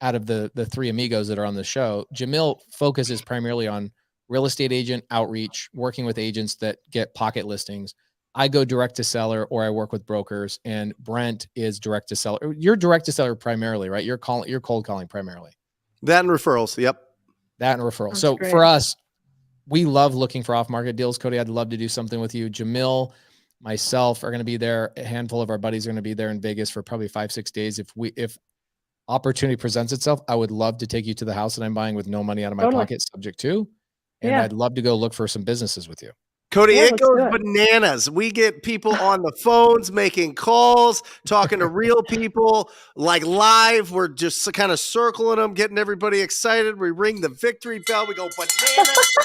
out of the 3 amigos that are on the show, Jamil focuses primarily on real estate agent outreach, working with agents that get pocket listings. I go direct to seller or I work with brokers, and Brent is direct to seller. You're direct to seller primarily, right? You're cold calling primarily. That and referrals. Yep. That and referrals. That's so great. For us, we love looking for off-market deals. Codie, I'd love to do something with you. Jamil, myself are going to be there. A handful of our buddies are going to be there in Vegas for probably 5-6 days. If opportunity presents itself, I would love to take you to the house that I'm buying with no money out of my pocket, subject to, and I'd love to go look for some businesses with you. Codie, it goes bananas. We get people on the phones making calls, talking to real people, like live. We're just kind of circling them, getting everybody excited. We ring the victory bell. We go bananas.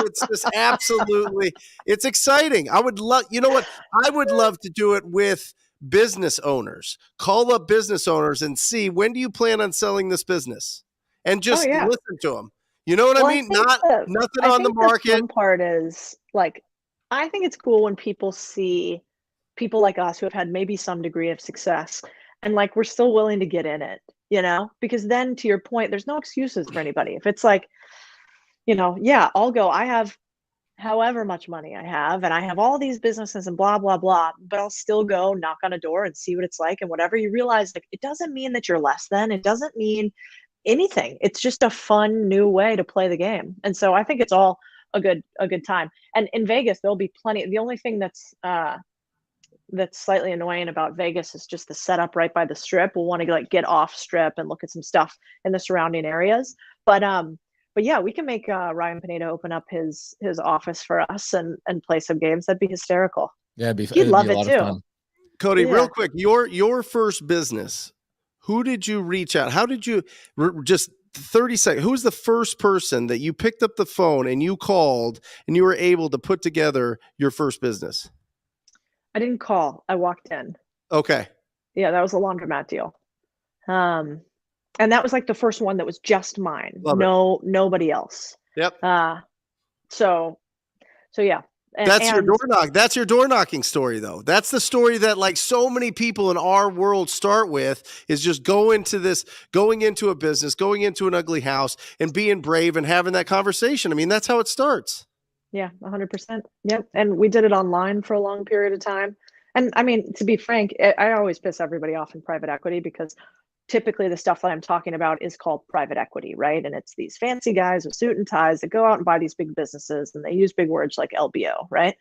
It's just absolutely, it's exciting. I would love, I would love to do it with business owners. Call up business owners and see, when do you plan on selling this business? And just listen to them. You know what I mean? Nothing on the market. The fun part is, like, I think it's cool when people see people like us who have had maybe some degree of success and like we're still willing to get in it, because then, to your point, there's no excuses for anybody. If it's like, I'll go, I have however much money I have, and I have all these businesses and blah, blah, blah, but I'll still go knock on a door and see what it's like. And whatever you realize, like, it doesn't mean that you're less than, it doesn't mean anything. It's just a fun new way to play the game. And so I think it's all a good time. And in Vegas, there'll be plenty. The only thing that's slightly annoying about Vegas is just the setup right by the strip. We'll want to get off strip and look at some stuff in the surrounding areas. But yeah, we can make Ryan Pineda open up his office for us and play some games. That'd be hysterical. Yeah, he'd love it too. Codie, real quick, your first business, who did you reach out? How did you, just 30 seconds, who was the first person that you picked up the phone and you called and you were able to put together your first business? I didn't call. I walked in. Okay. Yeah, that was a laundromat deal. And that was like the first one that was just mine. Nobody else. Yep. So yeah. That's your door knocking story, though. That's the story that, like, so many people in our world start with, is just going into a business, going into an ugly house and being brave and having that conversation. I mean, that's how it starts. Yeah, 100%. Yep. And we did it online for a long period of time. And I mean, to be frank, I always piss everybody off in private equity because typically the stuff that I'm talking about is called private equity, right? And it's these fancy guys with suit and ties that go out and buy these big businesses, and they use big words like LBO, right?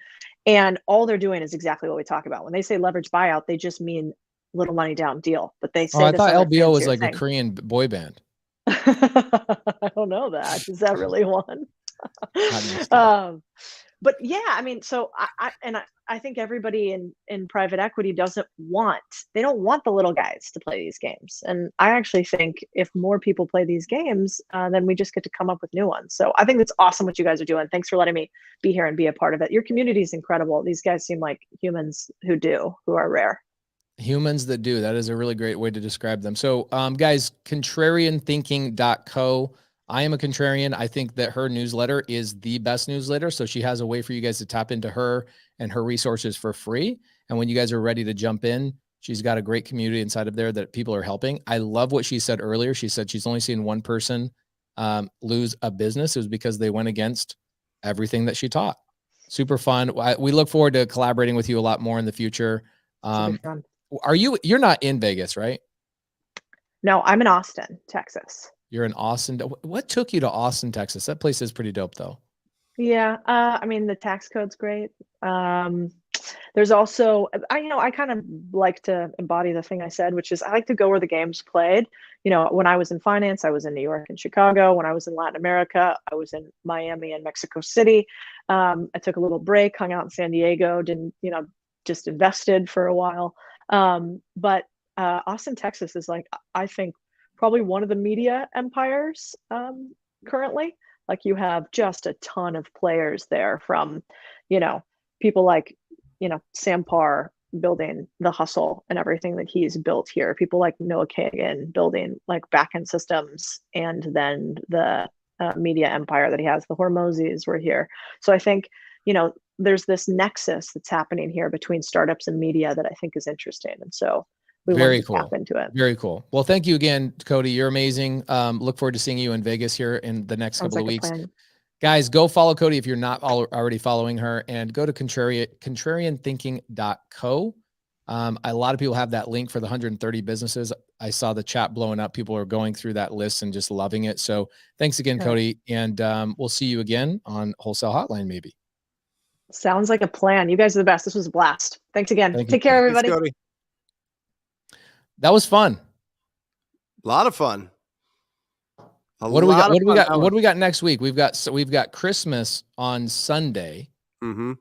And all they're doing is exactly what we talk about. When they say leverage buyout, they just mean little money down deal. But they say I thought LBO was like a Korean boy band. I don't know that. Is that really one? But yeah, I mean, so I think everybody in private equity they don't want the little guys to play these games. And I actually think if more people play these games, then we just get to come up with new ones. So I think it's awesome what you guys are doing. Thanks for letting me be here and be a part of it. Your community is incredible. These guys seem like humans who are rare. Humans that do. That is a really great way to describe them. So, guys, contrarianthinking.co. I am a contrarian. I think that her newsletter is the best newsletter. So she has a way for you guys to tap into her and her resources for free. And when you guys are ready to jump in, she's got a great community inside of there that people are helping. I love what she said earlier. She said she's only seen one person lose a business. It was because they went against everything that she taught. Super fun. We look forward to collaborating with you a lot more in the future. You're not in Vegas, right? No, I'm in Austin, Texas. You're in Austin. What took you to Austin, Texas? That place is pretty dope, though. Yeah, I mean, the tax code's great. There's also, I kind of like to embody the thing I said, which is I like to go where the game's played. When I was in finance, I was in New York and Chicago. When I was in Latin America, I was in Miami and Mexico City. I took a little break, hung out in San Diego, just invested for a while. But Austin, Texas is I think, probably one of the media empires currently. Like you have just a ton of players there from, people like, Sam Parr building The Hustle and everything that he's built here. People like Noah Kagan building like backend systems, and then the media empire that he has, the Hormozis were here. So I think, there's this nexus that's happening here between startups and media that I think is interesting. And so we want to tap into it. Very cool. Well, thank you again, Codie. You're amazing. Look forward to seeing you in Vegas here in the next couple of weeks. Guys, go follow Codie if you're not already following her, and go to contrarianthinking.co. A lot of people have that link for the 130 businesses. I saw the chat blowing up. People are going through that list and just loving it. So thanks again, Codie. And we'll see you again on Wholesale Hotline, maybe. Sounds like a plan. You guys are the best. This was a blast. Thanks again. Take care, everybody. Thanks, Codie. That was fun. A lot of fun. What do we got? What do we got next week? We've got Christmas on Sunday. Mm-hmm.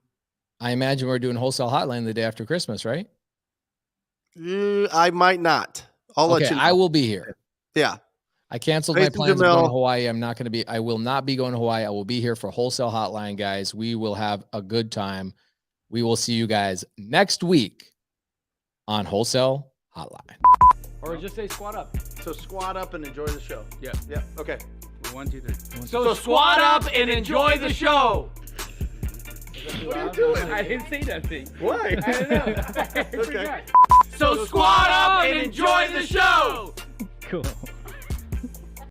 I imagine we're doing Wholesale Hotline the day after Christmas, right? I might not. I'll let you know. I will be here. Yeah. I canceled my plans of going to Hawaii. I will not be going to Hawaii. I will be here for Wholesale Hotline, guys. We will have a good time. We will see you guys next week on Wholesale Hotline. Or just say squat up. So squat up and enjoy the show. Yeah. Yeah. Okay. 1, 2, 3. So squat up and enjoy the show. What are you doing? I didn't say nothing. Why? I don't know. Okay. So squat up and enjoy the show. Cool.